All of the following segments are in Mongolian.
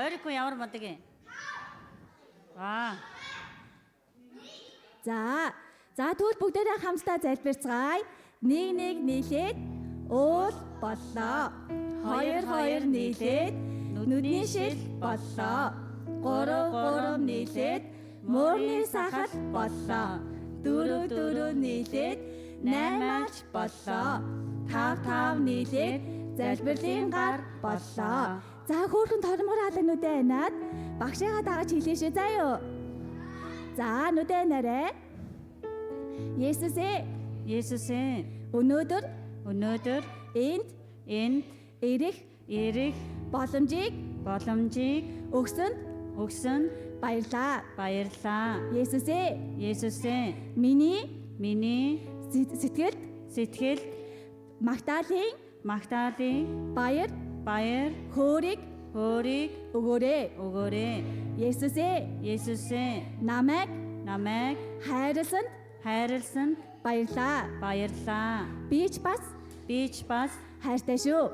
ойрхон ямар мундаг юм. За тэгвэл бүгдээрээ хамтдаа залбирцгаая. Нэг нийлээд уул боллоо. Хоёр нийлээд нүдний шил боллоо. Гурав нийлээд мөрний сахал боллоо. Дөрөв нийлээд наймаач боллоо. Тав нийлээд залбирлын гар боллоо. За хөөрхөн тормор хаалгнуудаа анаад багшаагаа дагаж хэлээшээ заяа. За нүдэ нарэ. Есүсээ өнөөдөр энд ирэх боломжийг өгсөнд баярлаа. Есүсээ миний сэтгэлд магтаалын баяр хөөргийг өгөөрэй. Есүсээ намайг хайрлсан баярлаа. Бич бас хайртай шүү.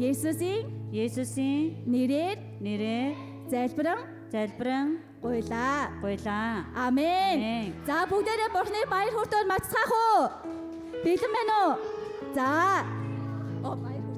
Есүсийн нэрээр залбиран гуйлаа. Амен. За бүгдээрээ Бурхны баяр хүртээр маццгаах уу? Бэлэн байна уу? За. Баяр хүртээ.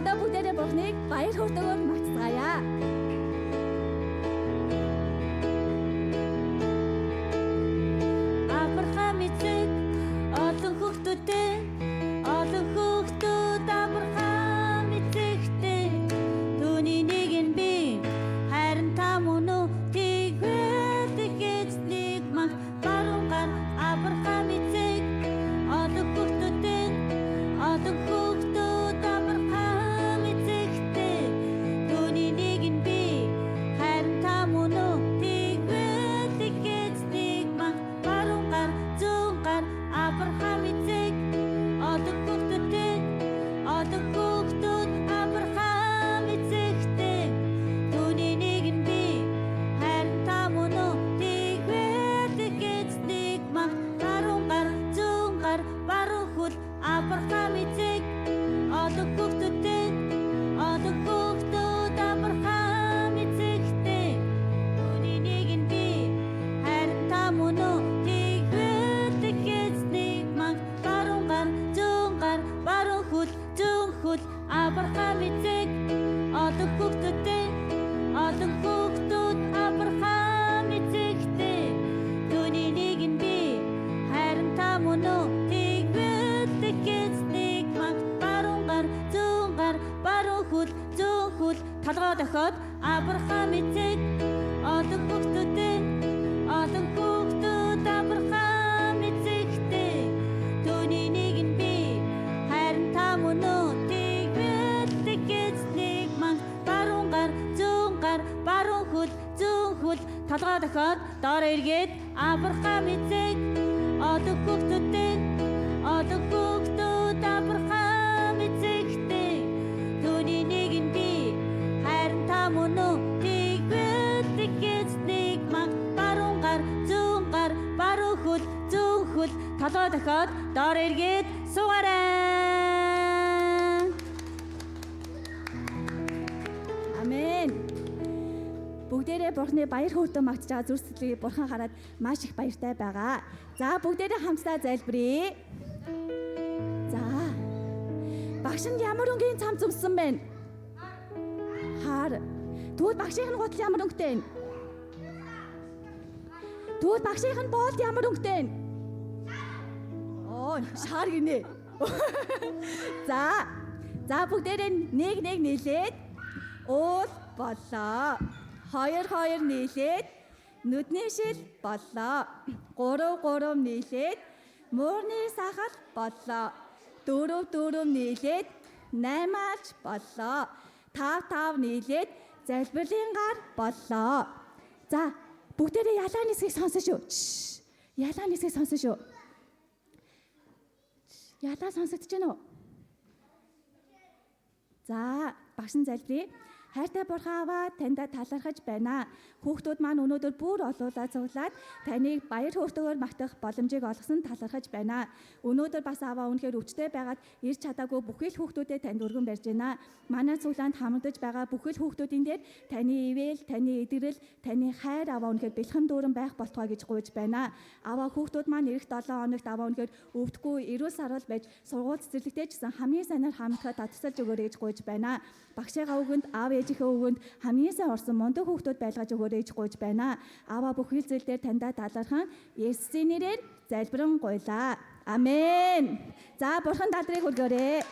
одоо бүгдээрээ Бурхныг баяр хөөртэйгээр мацгаая. Авраам эцэг олон хүүхдүүдтэй толгой дохиод Авраам эцэг олон хүүхдүүдтэй Авраам эцэгтэй түүний нэг нь би харин та мөн үү тэгвэл эзнийг маань баруун гар зүүн гар баруун хөл зүүн хөл толгой дохиод доор эргээд Авраам эцэг олон хүүхдүүдтэй Авраам эцэгтэй түүний нэг нь би харин та мөн үү тэгвэл эзнийг маань баруун гар зүүн гар баруун хөл зүүн хөл толгой дохиод доор эргээд суугаарай. Амен. Бүгдээрээ Бурхны баяр хөөртөө магтж байгаа зүрх сэтгэлийг Бурхан хараад маш их баяртай байгаа. За бүгдээрээ хамтдаа залбирая. За. Багш нь ямар өнгийн цам зүмсэн бэ? Хаар. Тэгвэл багшийн гутал ямар өнгөтэй вэ? Тэгвэл багшийн боолд ямар өнгөтэй вэ? Оо, шаар гинэ. За бүгдээрээ нэг нийлээд уул боллоо. Хоёр нийлээд нүдний шил боллоо. Гурав нийлээд муурны сахал боллоо. Дөрөв нийлээд наймаарч боллоо. Тав нийлээд залбирлын гар боллоо. За бүгдээрээ ялааны хэсгийг сонсон шүү. Ялааны хэсгийг сонсон шүү. Ялаа сонсогдож байна уу? За багш нь залбирая. Хайртай Бурхан Аава таньда талархаж байна. Хүүхдүүд маань өнөөдөр бүр олуулаад цуглаад таныг баяр хөөртэйгээр магтах боломжийг олгосон талархаж байна. Өнөөдөр бас Аава үнэхээр өвчтэй байгаад ирж чадаагүй бүхэл хүүхдүүдэд танд өргөн барьж байна. Манай цуглаанд хамрагдаж байгаа бүхэл хүүхдүүдийн дээр таны ивэл, таны эдгэрэл, таны хайр Аава үнэхээр бэлхэн дүүрэн байх болтугай гэж гуйж байна. Аава хүүхдүүд маань эх 7 хоногт Аава үнэхээр өвдөггүй, эрүүл сарвал байж сургууль цэцэрлэгтэй ч гэсэн хамгийн сайнаар хамтдаа татсалж өгөөрэй гэж гуйж байна. Багшийнхаа үгэнд аав ээжийнхээ үгэнд хамгийн сайн орсон мундаг хүүхдүүд байлгаж өгөөрэй гэж гуйж байна. Аава бүхэл зүйлээр таньда талархан Есүсийн нэрээр залбирэн гуйлаа. Амен. За Бурхан дадрыг хүргээрэй.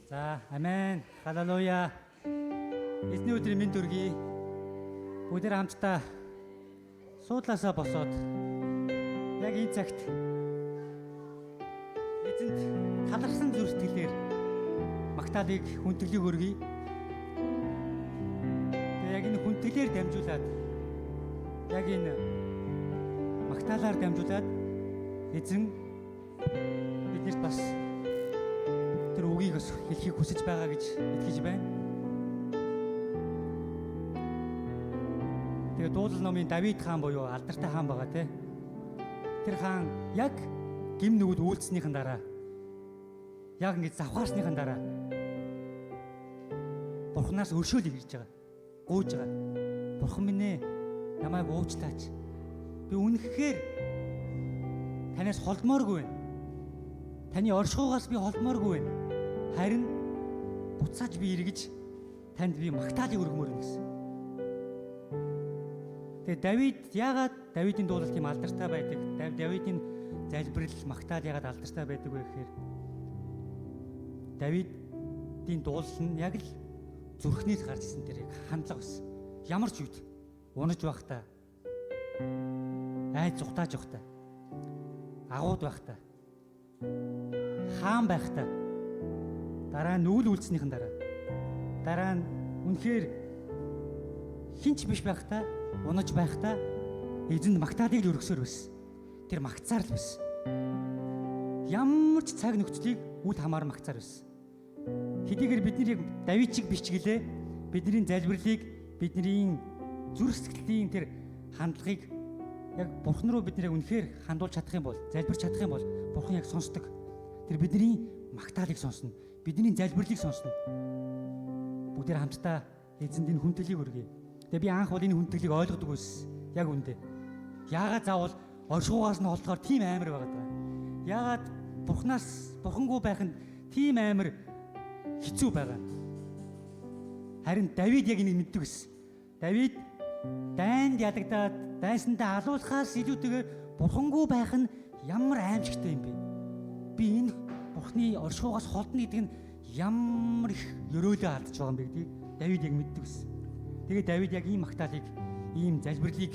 За, амен. Халелуя. Эзний өдрийн мэнд төргий. Бүгдээр хамтдаа суудлаасаа босоод яг энэ цагт эзэнд талархсан зүрх сэтгэлээр магтаалыг хүндэглийг өргөе. Тэгээ яг энэ хүндгэлээр дамжуулаад яг энэ магтаалаар дамжуулаад эзэн биднэрт бас тэр үгийг бас хэлхийг хүсэж байгаа гэж итгэж байна. Тэгээ дуулал номын Давид хаан буюу алдартай хаан байгаа те. Тэр хаан яг гим нүгд үйлцснийхэн дараа яг ингэж завхаарсныхан дараа Бурханаас өршөөл ирж байгаа. Гуйж байгаа. Бурхан минь ээ, намайг уучлаач. Би үнэхээр танаас холдмооргүй байна. Таны оршихугаас би холдмооргүй байна. Харин буцааж би эргэж танд би магтаалыг өргөмөр гэсэн. Тэгээ Давид яагаад Давидын дуулалт тийм алдартай байдаг? Давидын залбирал магтаал яагаад алдартай байдаг вэ гэхээр Давидын дуулал нь яг л зүрхнээс гарч ирсэн тэр яг хандлага байсан. Ямар ч үед унаж байхдаа айд зүхтааж явахта. Агууд байхта. Хаан байхта. Дараа нь үйл үйлснийхэн дараа нь үнэхээр хинч биш байхта, унаж байхта эзэнд магтаалыг л өргөсөөр байсан. Тэр магтсаар л байсан. Ямар ч цаг нөхцөлийг үл хамаар магтсаар байсан. Хэдийгээр бидний яг Давид шиг биш ч гэлээ бидний залбирлыг, бидний зүрх сэтгэлийн тэр хандлагыг яг Бурхан руу бид нэр үнэхээр хандуулж чадах юм бол, залбирч чадах юм бол Бурхан яг сонсдог. Тэр бидний магтаалыг сонсно. Бидний залбирлыг сонсно. Бүгдээр хамтдаа эзэнд энэ хүндэлгийг өргөе. Тэгээ би анх бол энэ хүндэлгийг ойлгодог байсан. Яг үндэ. Яагаад заавал оршуугаас нь холдохоор тийм амар байгаад байгаа. Яагаад Бурхангүй байх нь тийм амар хэцүү байгаа. Харин Давид яг энийг мэддэг байсан. Давид дайнд ядагдаад дайсандаа алуулахаас илүүтэйгээр Бурхангүй байх нь ямар аимшигтай юм бэ? Би энэ Бурханы оршуугаас холдно гэдэг нь ямар их ёроолоо алдаж байгаа юм бэ гэдгийг Давид яг мэддэг байсан. Тэгээд Давид яг ийм магтаалыг, ийм залбирлыг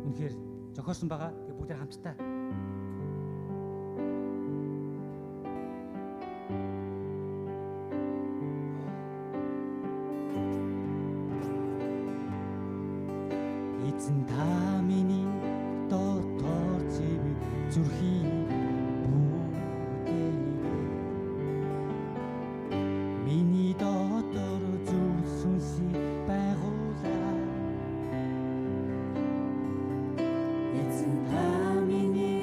үнэхээр зохиосон байгаа. Тэгээд бүгдээр хамтдаа эзэн та миний дотор зэв зүрхийн миний дотор зүрх сүнсийг байгуулаа. Эзэн та миний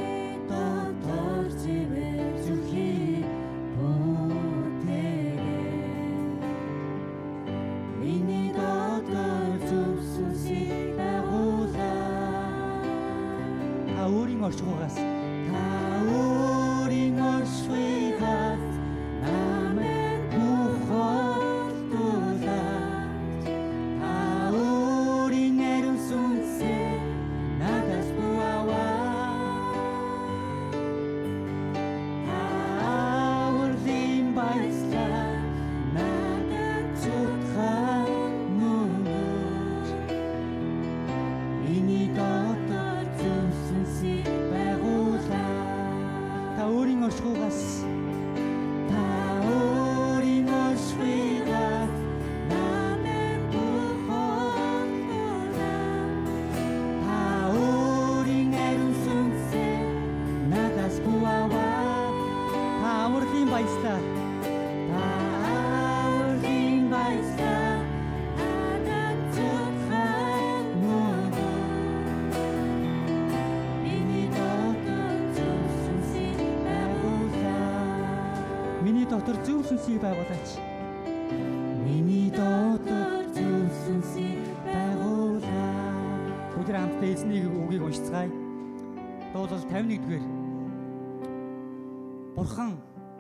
дотор зэв зүрхийн миний дотор зүрх сүнсийг өөрийн оршихугаас намайг бүхэлдүүлээд өөрийн ариун сүнсээ надаас аваад баяслаа надад зүтгэн нүгэж миний дотор зүрх сүнсийг байгуулаа. Та өөрийн оршихугаас намайг бүхэлдүүлээд өөрийн ариун сүнсээ надаас аваад авралын баяслаа надад зүтгэн нүгэж миний дотор зөв сүнсийг байгуулаач. Миний дотор зөв сүнсийг байгуулаа. Бүгд хамтдаа эзний үгийг уншицгаая. Дуулал 51-р. Бурхан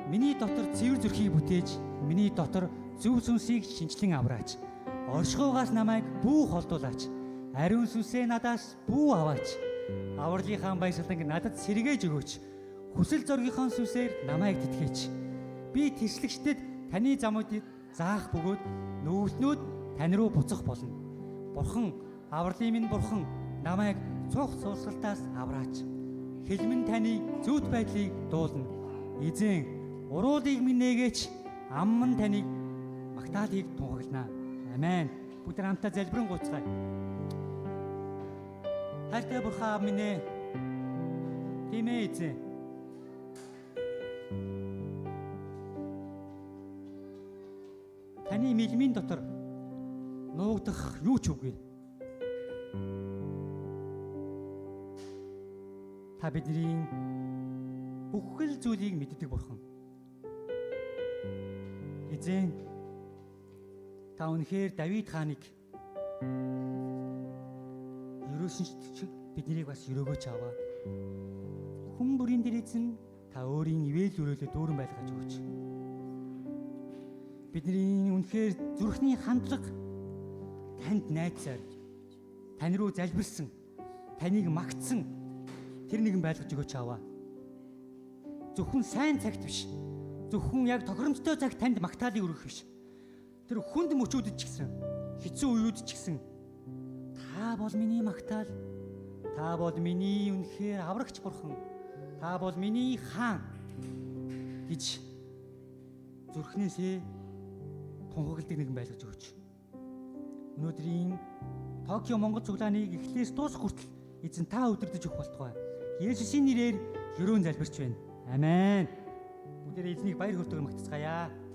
миний дотор цэвэр зүрхийг бүтээж, миний дотор зөв сүнсийг шинчлэн авраач. Оршихугаас намайг бүү холдуулаач. Ариун сүнсээ надаас бүү аваач. Авралынхаа баясгаланг надад сэргээж өгөөч. Хүсэл зоригынхон сүнсээр намайг тэтгэж. Би тэрслэгчдэд таны замуудыг заах бөгөөд нөвөлтнүүд тань руу буцах болно. Бурхан, авралын минь Бурхан намайг цух суусгалтаас авраач. Хэлмэн таны зөвхт байдлыг дуулна. Эзэн, уруулыг минь нээгээч, амман таныг магтаалыг тунхаглана. Амен. Бүгд хамтдаа залбирэн гуйцгаая. Хайртай Бурхан аав минь ээ. Тийм ээ эзэн. Таны мэлмийн дотор нуугдах юу ч үгүй. Та бидний бүхэл зүйлийг мэддэг Бурхан. Эзэн, та үнэхээр Давид хааныг ерөөсөн шиг биднийг бас өрөөгөөч аваа. Хүн бүрийн дээр эзэн та өөрийн ивэл өрөөлөө дүүрэн байлгаж өгөөч. Бидний үнэхээр зүрхний хандлага танд найдсаар, тань руу залбирсан, таныг магтсан тэр нэгэн байлгаж өгөөч аваа. Зөвхөн сайн цагт биш, зөвхөн яг тохиромжтой цагт танд магтаалыг өргөх биш. Тэр хүнд мөчүүдэд ч гэсэн, хэцүү үеуд ч гэсэн та бол миний магтаал, Та бол миний үнэхээр аврагч бурхан. Та бол миний хаан гэж зүрхнээсээ тунхагладаг нэгэн байлгаж өгөөч. Өнөөдрийн Токио Монгол цуглааныг эхлээс дуусах хүртэл эзэн та өдөрдөж өгөх болтугай. Есүсийн нэрээр өрөөн залбирч байна. Амен. Бүгдээрээ эзнийг баяр хөөртэйгээр магтацгаая.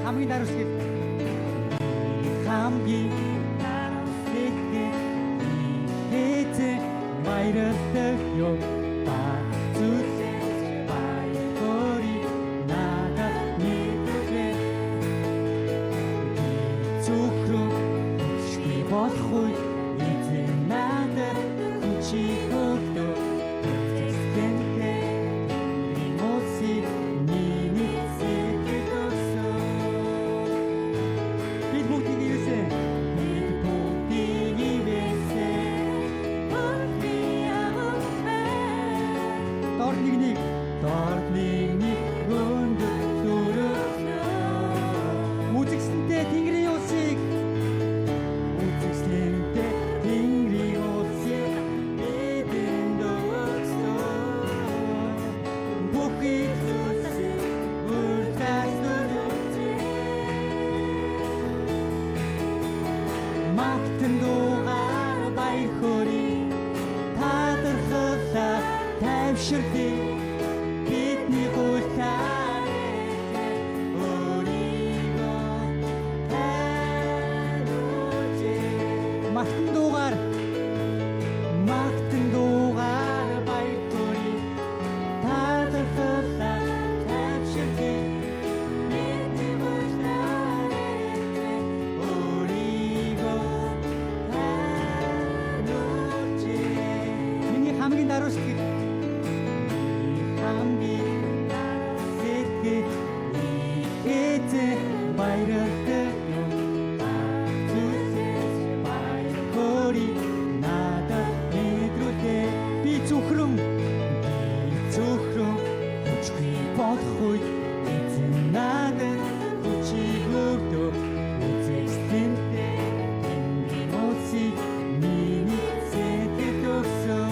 хамгийн даруйшгэл хамгийн даруйшгэл эзэн баярлалаа ёо ба зүлээс баяргори надад нийлээ зүхрөө чи болохгүй эзэн надад хүчи өгдөө Магтан дугаар баяр хөөрий талархлаа тайвширлий бидний гуйлтаар өөрийгөө таниулж Магтан дугаар баяр хөөрий талархлаа тайвширлий бидний гуйлтаар хамгийн даруйшгэл эзэн баярлалаа ёо зүлээс баяргори надад нийлээ би зүхрэн хүчгүй болохгүй эзэн надад хүчи өгдөө үзэсгэлэнтэй энэ моци миний сэтгэл өгсөн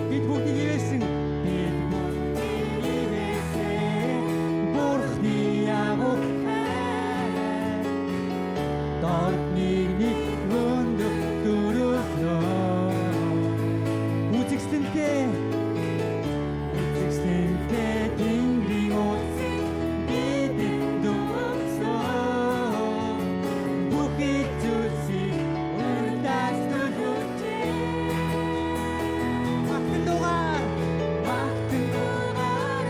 бид бүгд ивэсэн Бурхны агуу дордны өндөө дөрөвнөө үзэсгэлэнтэй тэнгэрийн утас бидэд дөгсөн бүхий зүйлсийг урдаас төлөвлөж Магтан дугаар баяргори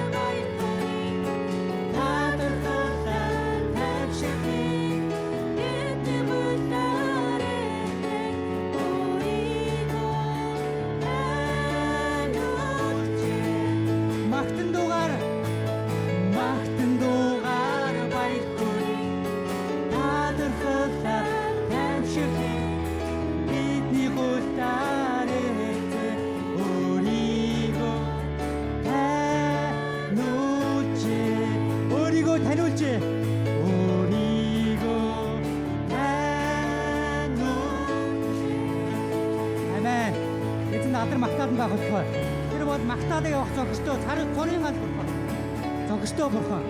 талархлаа тайвширлий бидний гуйлтаар өөрийгөө таниулж Магтан дугаар баяргори талархлаа тайвширлий бидний гуйлтаар өөрийгөө таниулж Амен. Эзэн алдар магтаад байх болтугай. Тэр бол магтаалыг явах зохистой царийн гал бурхан. Зохистой бурхан.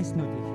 дайснуудыг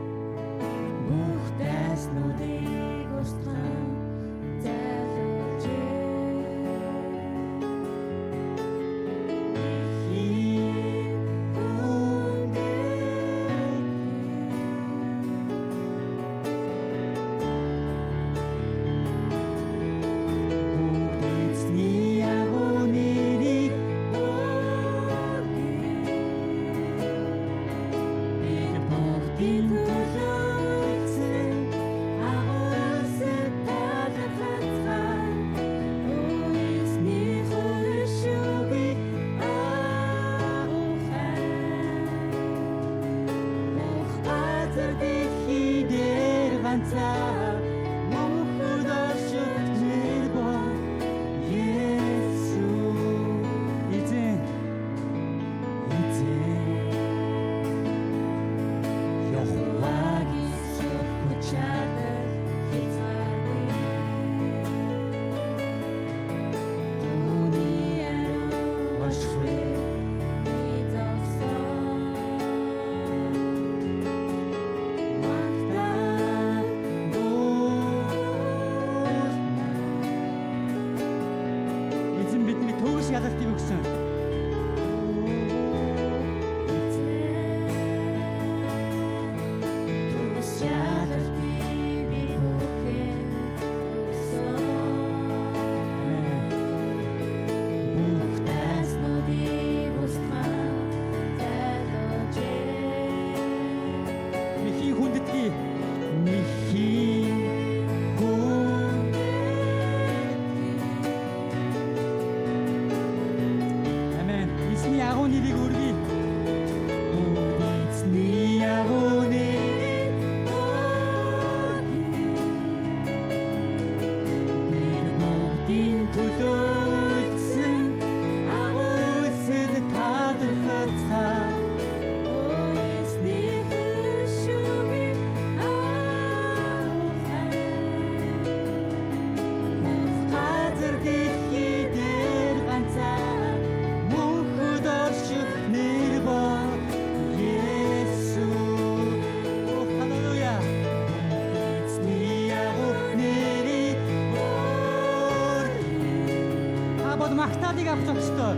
магтаалыг авах зохистой.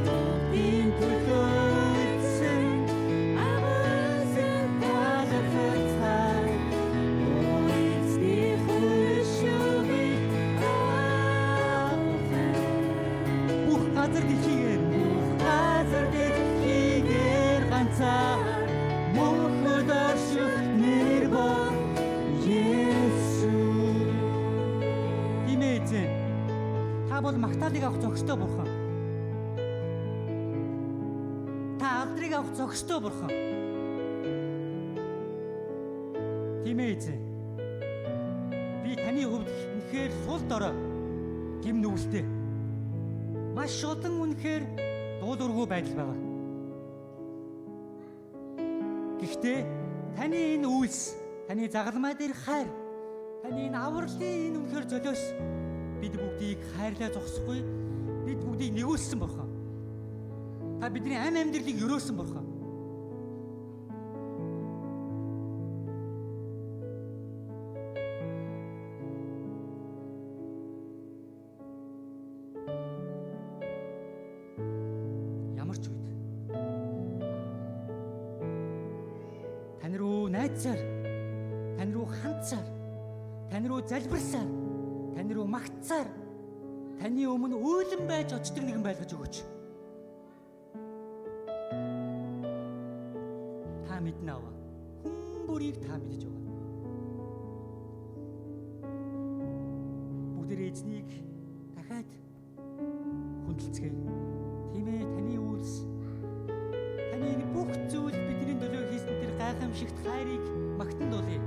Бүгдийн төлөө үлдсэн агуулсан талархах цай. Эзний хөршөөгийг авах. Бүх газар дэлхийгээр ганцаар мөнхөд орших нэр бол Есүс. Тийм ээ эзэн. Та бол магтаалыг авах зохистой бурхан. Та алдрыг авах зохистой бурхан. Тийм ээ эзэн. Би таны хувьд үнэхээр сул дорой гим нүгэлтэй. Маш шудан үнэхээр дуулуургүй байдал байгаа. Гэхдээ таны энэ үйлс, таны загалмай дээр хайр, таны энэ авралын энэ үнэхээр золиос бид бүгдийг хайрлаа зогсохгүй, бид бүгдийг нэгүүлсэн бурхан. Та бидний амь амьдралыг өрөөсөн бурхан. Ямар ч үед тань руу найзаар, тань руу хандсаар, тань руу залбирсаар, тань руу магтсаар, таны өмнө үйлэн байж очдог нэгэн байлгаж өгөөч. Та мэднэ аваа. Хүн бүрийг та мэдэж байгаа. Бүгдээ эзнийг дахиад хүндэлцгээе. Тийм ээ, таны үйлс, таны энэ бүх зүйл бидний төлөө хийсэн тэр гайхамшигт хайрыг магтанд болъё.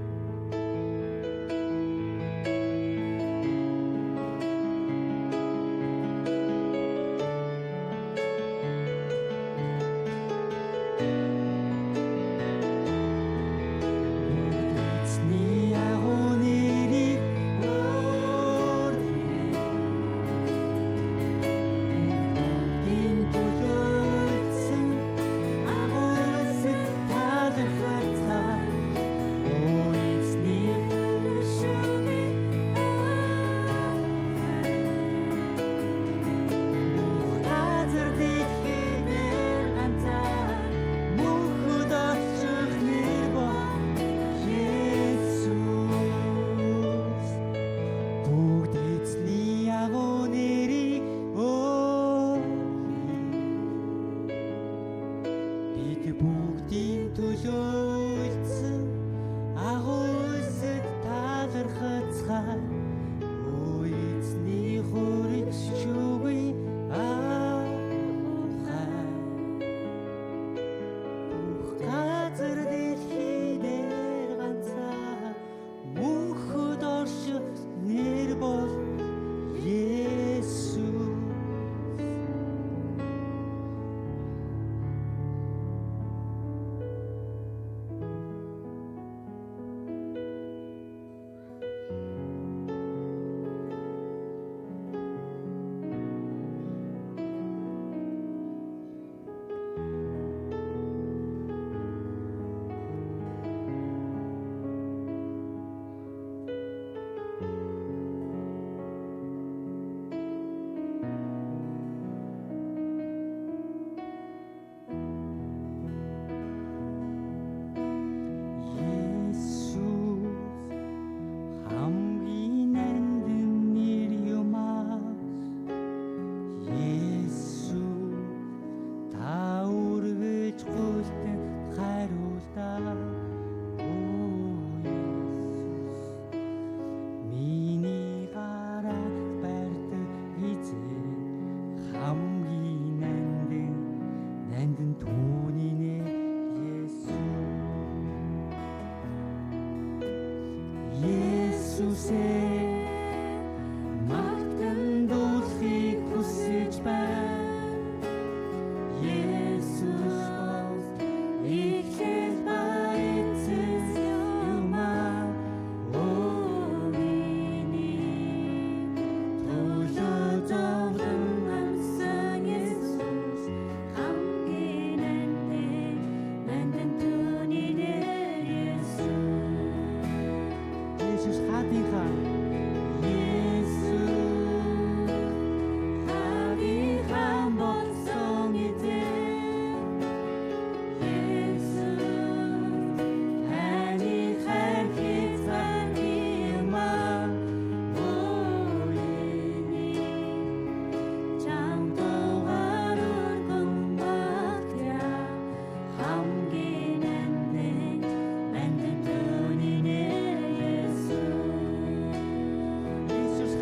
Бүгдийн төлөөлсөн агуулсад талархацгаа эзний хөрөгчгүй авахай. Бүх газар дэлхийдээр ганцаар мөнхөд орших нэр бол Есүс.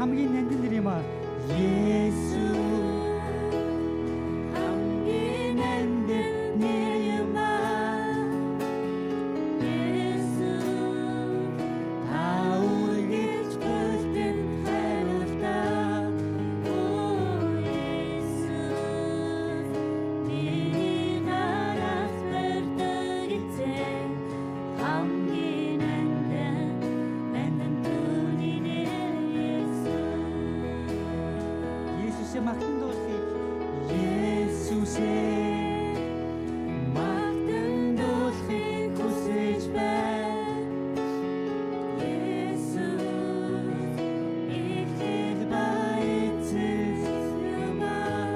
хамгийн нандин нэр юм аа. Есүс хамгийн нандин нэр юм аа. Есүс та үргэлж бүлтэн хариултаа. Оо Есүс миний гараас барьдаг эзэн хамгийн нандин түүний нэр Есүс. Есүсээ магтан дуулахыг. Есүсээ Магтан дуулахыг хүсэж байна. Есүс ихэл ба эцэс юм аа.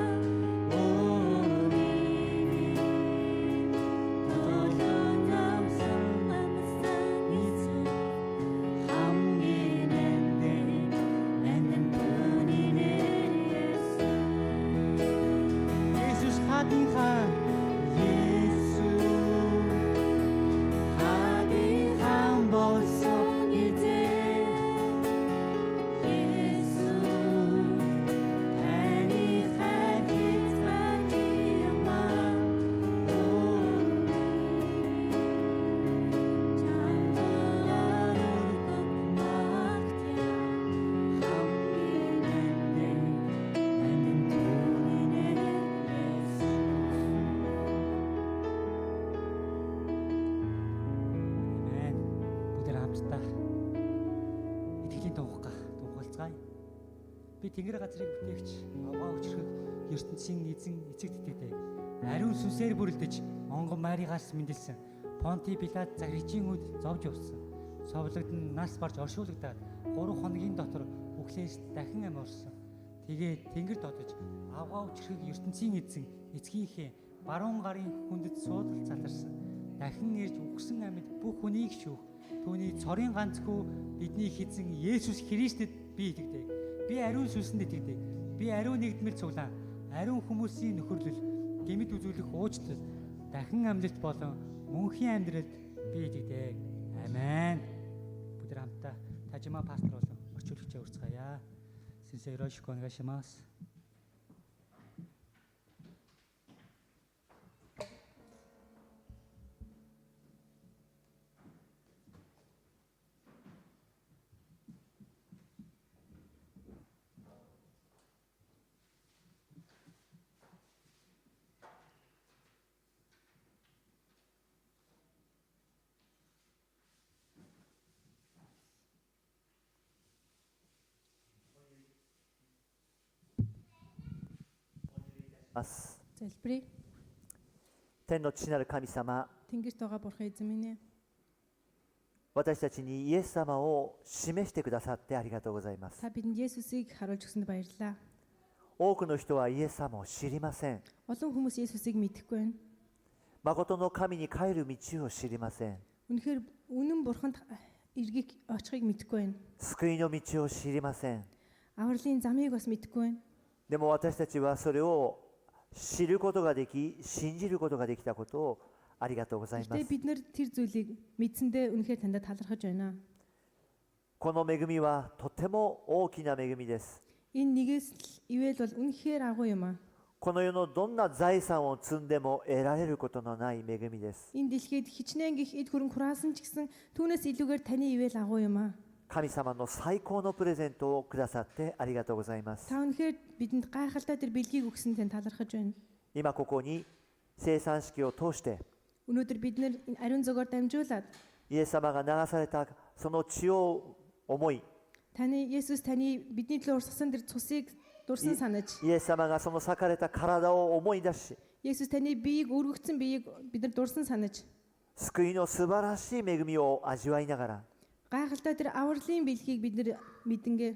Оо миний долоон намсан амсан эзэн хамгийн нандин түүний нэр Есүс. Есүс хадын хаан. Есүс хадын хаан болсон эзэн. Есүс таны хайрыг юм аа. Чамдаа өргөн магтъя. Хамгийн нандин түүний нэр Есүс. Амен. Бүгд хамтдаа итгэлийн тунхаглацгаая. Би Тэнгэр газрыг бүтээгч, аваа өчрөх ертөнцийн эзэн эцэг тэтгэдэг. Ариун сүнсээр бүрэлдэж Монгол Маригаас мэндэлсэн. Понти Пилат загричийн үд зовж явсан. Совлогдсон нас барж оршуулгадаад 3 хоногийн дотор үхлээс дахин ам орсон. Тэгээд Тэнгэрд одож аваа өчрөх ертөнцийн эзэн эцгийнхээ баруун гарын хүндэд суудал заларсан. Дахин ирж үхсэн амьд бүх хүнийг шүүх. Түүний цорын ганцгүй бидний эзэн Есүс Христэд би итгэдэг. Би ариун сүнсэнд итгэдэг. Би ариун нэгдмэл цуглаан, ариун хүмүүсийн нөхөрлөл, гэмэд үзүүлэх уучлал, дахин амьлалт болон мөнхийн амьдралд би итгэдэг. Амен. Бүгд хамтдаа тажима пастор болон орчуулагчаа урьцгаая. Сэнсэй ёрошико онгашимас.ます。 Залбирая. 天の父なる神様、 Тэнгэрт байгаа бурхан эзэн минь ээ. 私たちにイエス様を示してくださってありがとうございます。 Та бидэнд Есүсийг харуулж өгсөнд баярлалаа. 多くの人はイエス様を知りません。 Олон хүмүүс Есүсийг мэдэхгүй байна. 誠の神に帰る道を知りません。 Үнэхээр үнэн бурханд эргийг очихыг мэдэхгүй байна. 救いの道を知りません。 Авралын замыг бас мэдэхгүй байна. でも私たちはそれを知ることができ、信じることができたことをありがとうございま Гэтэ す。 бид нар тэр зүйлийг мэдсэндээ үнэхээр таньд талархаж байна. この恵みはとても大きな恵みです。 Энэ нэгээс ивэл бол үнэхээр агуу юм аа. この世のどんな財産を積んでも得られることのない恵みです。 Энэ дэлхийд хичнээн гих эд хөрөнгө хураасан ч гэсэн түүнээс илүүгээр таны ивэл агуу юм аа. 神様の最高のプレゼントをくださってありがとうございます。 Та үнэхээр бидэнд гайхалтай тэр бэлгийг өгсөн тань талархаж байна. 今ここに生産式を通して Өнөөдөр бид нар энэ ариун зөгөөр дамжуулаад イエス様が流されたその血を思い、 таны Есүс таны бидний төлөө урсгасан тэр цусыг дурсан санаж イエス様がその裂かれた体を思い出し、 Есүс таны биеийг өргөгдсөн биеийг бид нар дурсан санаж 救いの素晴らしい恵みを味わいながら、 гайхалтай тэр авралын бэлгийг бид нар мэдэнгээ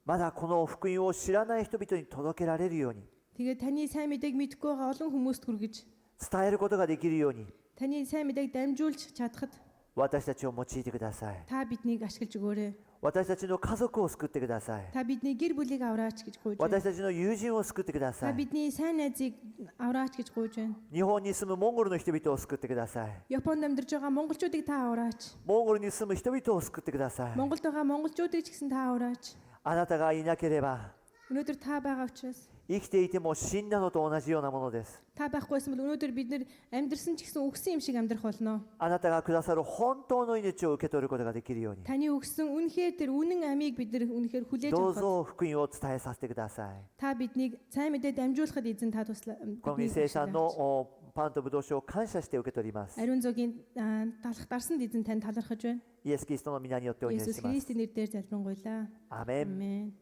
まだこの福音を知らない人々に届けられるように、 тэгээ таны сайн мэдээг мэдгүй байгаа олон хүмүүст хүргэж 伝えることができるように、 таны сайн мэдээг дамжуулж чадхад 私たちを用いてください。 та биднийг ашиглаж өгөөрэй. 私たちの家族を救ってください。 Та бидний гэр бүлийг авраач гэж гуйж 私 байна. たちの友人を救ってくだ Та さい。 бидний сайн найзыг авраач гэж гуйж байна. 日本に住むモンゴルの人々を救ってください。 Японд амьдарч байгаа монголчуудыг та авраач. モンゴルに住む人々を救ってください。 Монголд байгаа монголчуудыг ч гэсэн та авраач. あなたがいなければ Өнөөдөр та байгаа учраас 生きていても死んだのと同じようなものです。 та байхгүйсэн бол өнөөдөр бид нэр амьдрсан ч гэсэн өгсөн юм шиг амьдрах болно. あなたがくださる本当の命を受け取ることができるように Таны өгсөн үнэхээр тэр үнэн амийг бид нэр үнэхээр хүлээж どう авах. ぞ福音を伝えさせてください。 Та биднийг сайн мэдээ дамжуулахад эзэн та туслаа. この未生産のパンとブドウ酒を感謝して受け取ります。 Ариун зөгийн талах дарсанд эзэн танд талархаж байна. イエス・キリストの皆によってお祈り Есүс します。 Христийн нэрээр залбирanгуйлаа. アーメン。 Амен.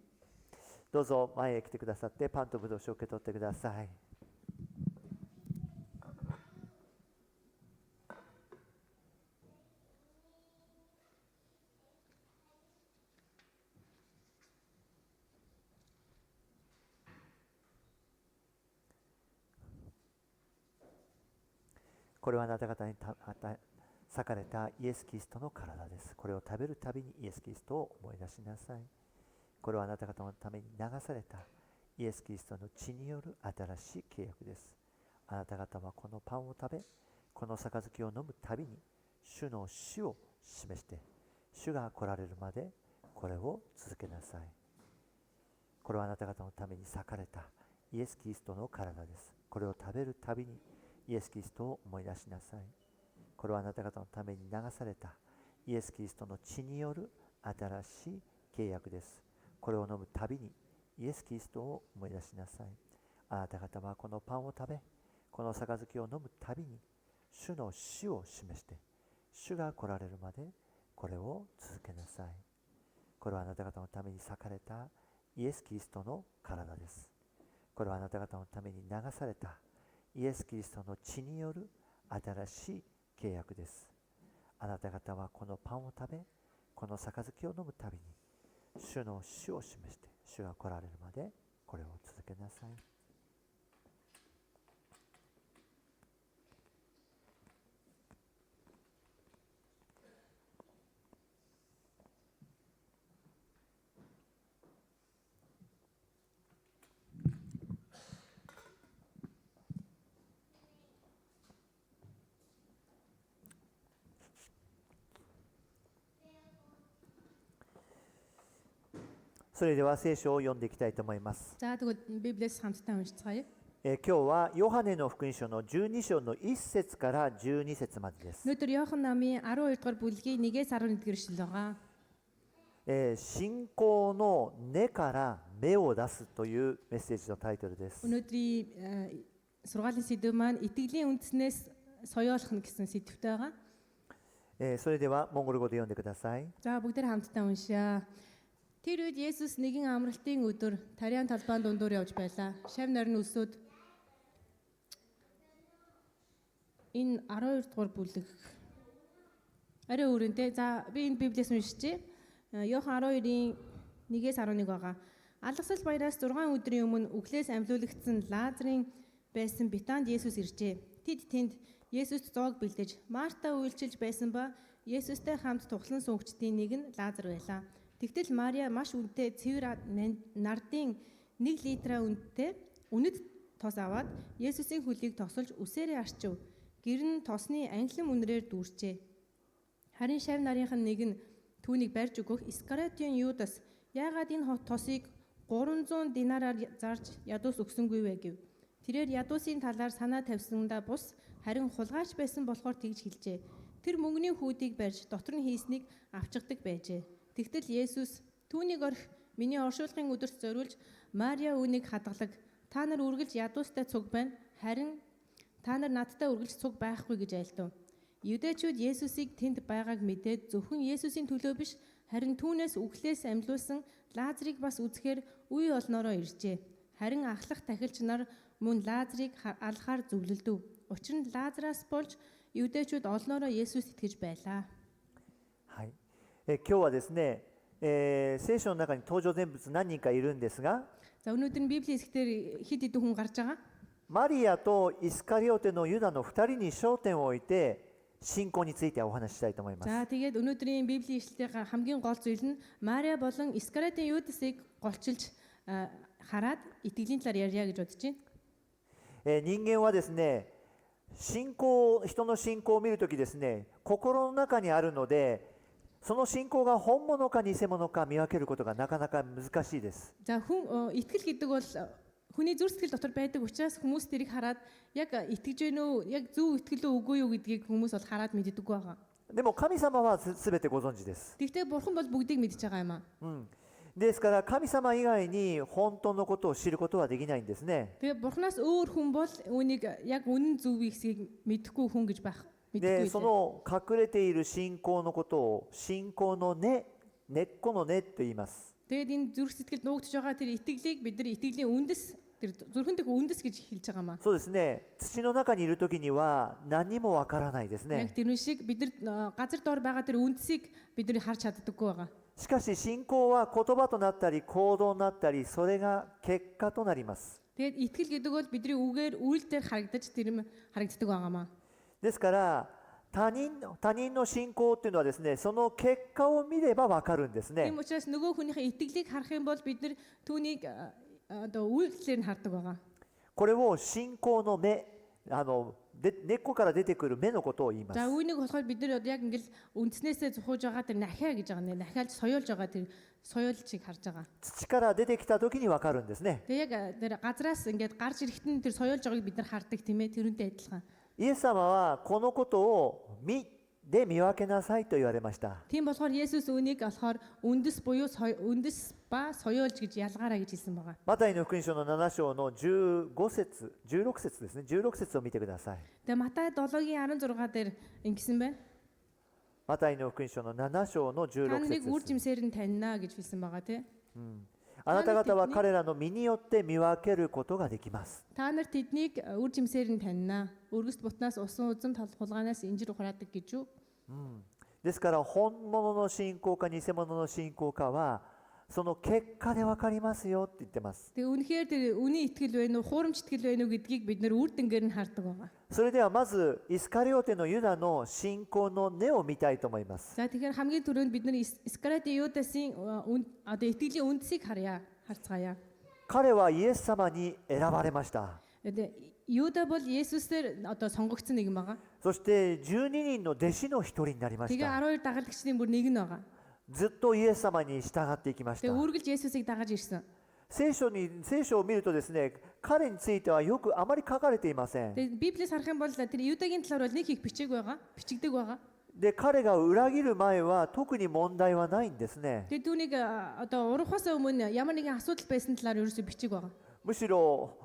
どうぞ前へ来てくださってパンとブドウ酒を受け取ってください。これはあなた方に裂かれたイエス・キリストの体です。これを食べるたびにイエス・キリストを思い出しなさい。これはあなた方のために流されたイエス・キリストの血による新しい契約です。あなた方はこのパンを食べ、この杯を飲むたびに主の死を示して、主が来られるまでこれを続けなさい。これはあなた方のために裂かれたイエス・キリストの体です。これを食べるたびにイエス・キリストを思い出しなさい。これはあなた方のために流されたイエス・キリストの血による新しい契約です。これを飲むたびにイエス・キリストを思い出しなさい。あなた方はこのパンを食べ、この杯を飲むたびに主の死を示して、主が来られるまでこれを続けなさい。これはあなた方のために裂かれたイエス・キリストの体です。これはあなた方のために流されたイエス・キリストの血による新しい契約です。あなた方はこのパンを食べ、この杯を飲むたびに主の死を示して、主が来られるまでこれを続けなさい。それでは聖書を読んでいきたいと思います。 За тэгвэл Библиэс хамтдаа уншицгаая. 今日はヨハネの福音書の12章の1節から12節までです。 Өнөөдөр Иохан намын 12 дугаар бүлгийн 1-ээс 11 дугаар ишлэл байгаа. 信仰の根から芽を出すというメッセージのタイトルです。 Өнөөдрийн сургаалын сэдв маань итгэлийн үндснээс соёолох нь гэсэн сэдвтэй байгаа. それではモンゴル語で読んでください。 За бүгдээр хамтдаа уншъя. Тэр үед Есүс нэгэн амралтын өдөр тариан талбайн дундуур явж байлаа. Шав нарийн өсөд энэ 12 дугаар бүлэг арай өөрөнтэй. За би энэ Библиэс уншчихъя. Иохан 12-ийн 1-ээс 11 байгаа. Алгасал баяраас 6 өдрийн өмнө үхлээс амьлуулагдсан Лазарын байсан Бетанд Есүс иржээ. Тэнд Есүст зоог бэлдэж Марта үйлчилж байсан ба Есүстэй хамт тухлан сүнгчдийн нэг нь Лазар байлаа. Тэгтэл Мария маш үнэтэй цэвэр нардын 1 литра үнэт тос аваад Есүсийн хөлийг тосолж үсээрээ арчив. Гэр нь тосны анхлан үнрээр дүүрчээ. Харин шав нарийнх нь нэг нь түүнийг барьж өгөх Искариотын Юдас яагаад энэ тосыг 300 динараар зарж ядуус өгсөнгүй вэ гэв. Тэрээр ядуусын талаар санаа тавьсандаа бус харин хулгайч байсан болохоор тэгж хэлжээ. Тэр мөнгөний хүүдийг барьж дотор нь хийснийг авчгадаг байжээ. Тэгтэл Есүс түүнийг орхи миний оршуулгын өдөрт зориулж Мария үүнийг хадгалаг. Та нар үргэлж ядуустай цуг байна. Харин та нар надтай үргэлж цуг байхгүй гэж айлтав. Юдэчүүд Есүсийг тэнд байгааг мэдээд зөвхөн Есүсийн төлөө биш харин түүнээс үхлээс амьлуулсан Лазарыг бас үзэхээр үе олноороо иржээ. Харин ахлах тахилч нар мөн Лазарыг алхаар зөвлөлдөв. Учир нь Лазараас болж Юдэчүүд олноороо Есүс итгэж байлаа. はい。今日はですね、聖書の中に登場人物何人かいるんですが、 За өнөөдөр Библийн хэсгээр хэд хэдэн хүн гарч байгаа. マリアとイスカリオテのユダの2人に焦点を置いて信仰についてお話ししたいと思います。 За тэгээд өнөөдрийн Библийн ишлэлээр хамгийн гол зүйл нь Мария болон Искариотын Юдасыг голчилж хараад итгэлийн талаар ярья гэж бодож байна. 人間はですね、人の信仰を見るときですね、心の中にあるのでその信仰が本物か偽物か見分けることがなかなか難しいです。 За итгэл гэдэг бол хүний зүрх сэтгэл дотор байдаг учраас хүмүүс тэрийг хараад яг итгэж байна уу, яг зөв итгэл үү үгүй юу гэдгийг хүмүүс бол хараад мэддэггүй байгаа. でも神様はすべてご存知です。 Гэхдээ бурхан бол бүгдийг мэдж байгаа юм аа. ですから神様以外に本当のことを知ることはできないんですね。 Тэгээ бурханаас өөр хүн бол үүнийг яг үнэн зөв ихсийг мэдэхгүй хүн гэж байх. で、 Мэдэхгүй そ лээ. の隠れている信仰のことを信仰の根、根っこの根って言います。 Тэгээд энэ зүрх сэтгэл нуугдж байгаа тэр итгэлийг бид нар итгэлийн үндэс тэр зүрхэн дэх үндэс гэж хэлж байгаа маа. そうですね。土の中にいるときには何もわからないですね。 Яг тэр шиг бид нар газар доор байгаа тэр үндэсийг бид нар харж чаддаггүй байгаа. しかし信仰は言葉となったり行動になったり、それが結果となります。 Тэгээд итгэл гэдэг бол бидний үгээр үйл дээр харагдаж тэр юм харагддаг байгаа маа. ですから他人の信仰っていうのはですね、その結果を見ればわかるんですね。 Тийм учраас нөгөө хүнийхээ итгэлийг харах юм бол бид нар түүнийг одоо үйлдэлээр нь хардаг байгаа. これを信仰の芽、根っこから出てくる芽のことを言います。 За үүнийг болохоор бид нар яг ингээл үндснээсээ зохиож байгаа тэр нахиа гэж байгаа нэ. Нахиалж соёолж байгаа тэр соёолчийг харж байгаа. 土から出てきた時にわかるんですね。 Тэгээ яг тэр газраас ингээд гарч ирэхэд нь тэр соёолж байгааг бид нар хардаг тийм ээ. Тэрүүнтэй адилхан. イエス様はこのことを見分けなさいと言われました。 Тийм болохоор Есүс үүнийг болохоор үндэс буюу үндэс ба соёолж гэж ялгаараа гэж хэлсэн байгаа. マタイの福音書の7章の15節、16節ですね。16節を見てください。 Тэгээ Матай 7-гийн 16 дээр ингэсэн байна. マタイの福音書の7章の Та 16 нарыг 節 үр です。 жимсээр нь танина гэж хэлсэн байгаа тийм. あなた方は彼らの身によって見分けることができます。 Та нар тэднийг үр жимсээр нь танина. Өргөст бутнаас усан үзэм тал хулгаанаас инжир ухраадаг гэж юу? ですから本物の信仰か偽物の信仰かはその結果でわかりますよって言ってます。 Тэгээ үнэхээр тэр үний итгэл байна уу, хуурамч итгэл байна уу гэдгийг бид нар үр дүнгээр нь хардаг байгаа. それではまずイスカリオテのユダの信仰の根を見たいと思います。 За тэгэхээр хамгийн түрүүнд бид нар Искариоте Юдасын одоо итгэлийн үндсийг харцгаая. 彼はイエス様に選ばれました。 Тэгээ Юда бол Есүсээр одоо сонгогдсон нэгэн байгаа. そして12人の弟子の一人になりまし Тэгээ た。 12 дагалдагчдын бүр нэг нь байгаа. ずっとイエス様に従っていきまし Тэгээ た。 үргэлж Есүсийг дагаж ирсэн. 聖書を見るとですね、彼についてはよくあまり書かれていません。 Тэгээ Библиэс харах юм бол тэр Юдагийн талаар бол нэг их бичигдэг байгаа. で、彼が裏切る前は特に問題はないんですね。 Тэгээ түүнийг одоо урахаас өмнө ямар нэгэн асуудал байсан талаар ерөөсөө бичиг байгаа. むしろ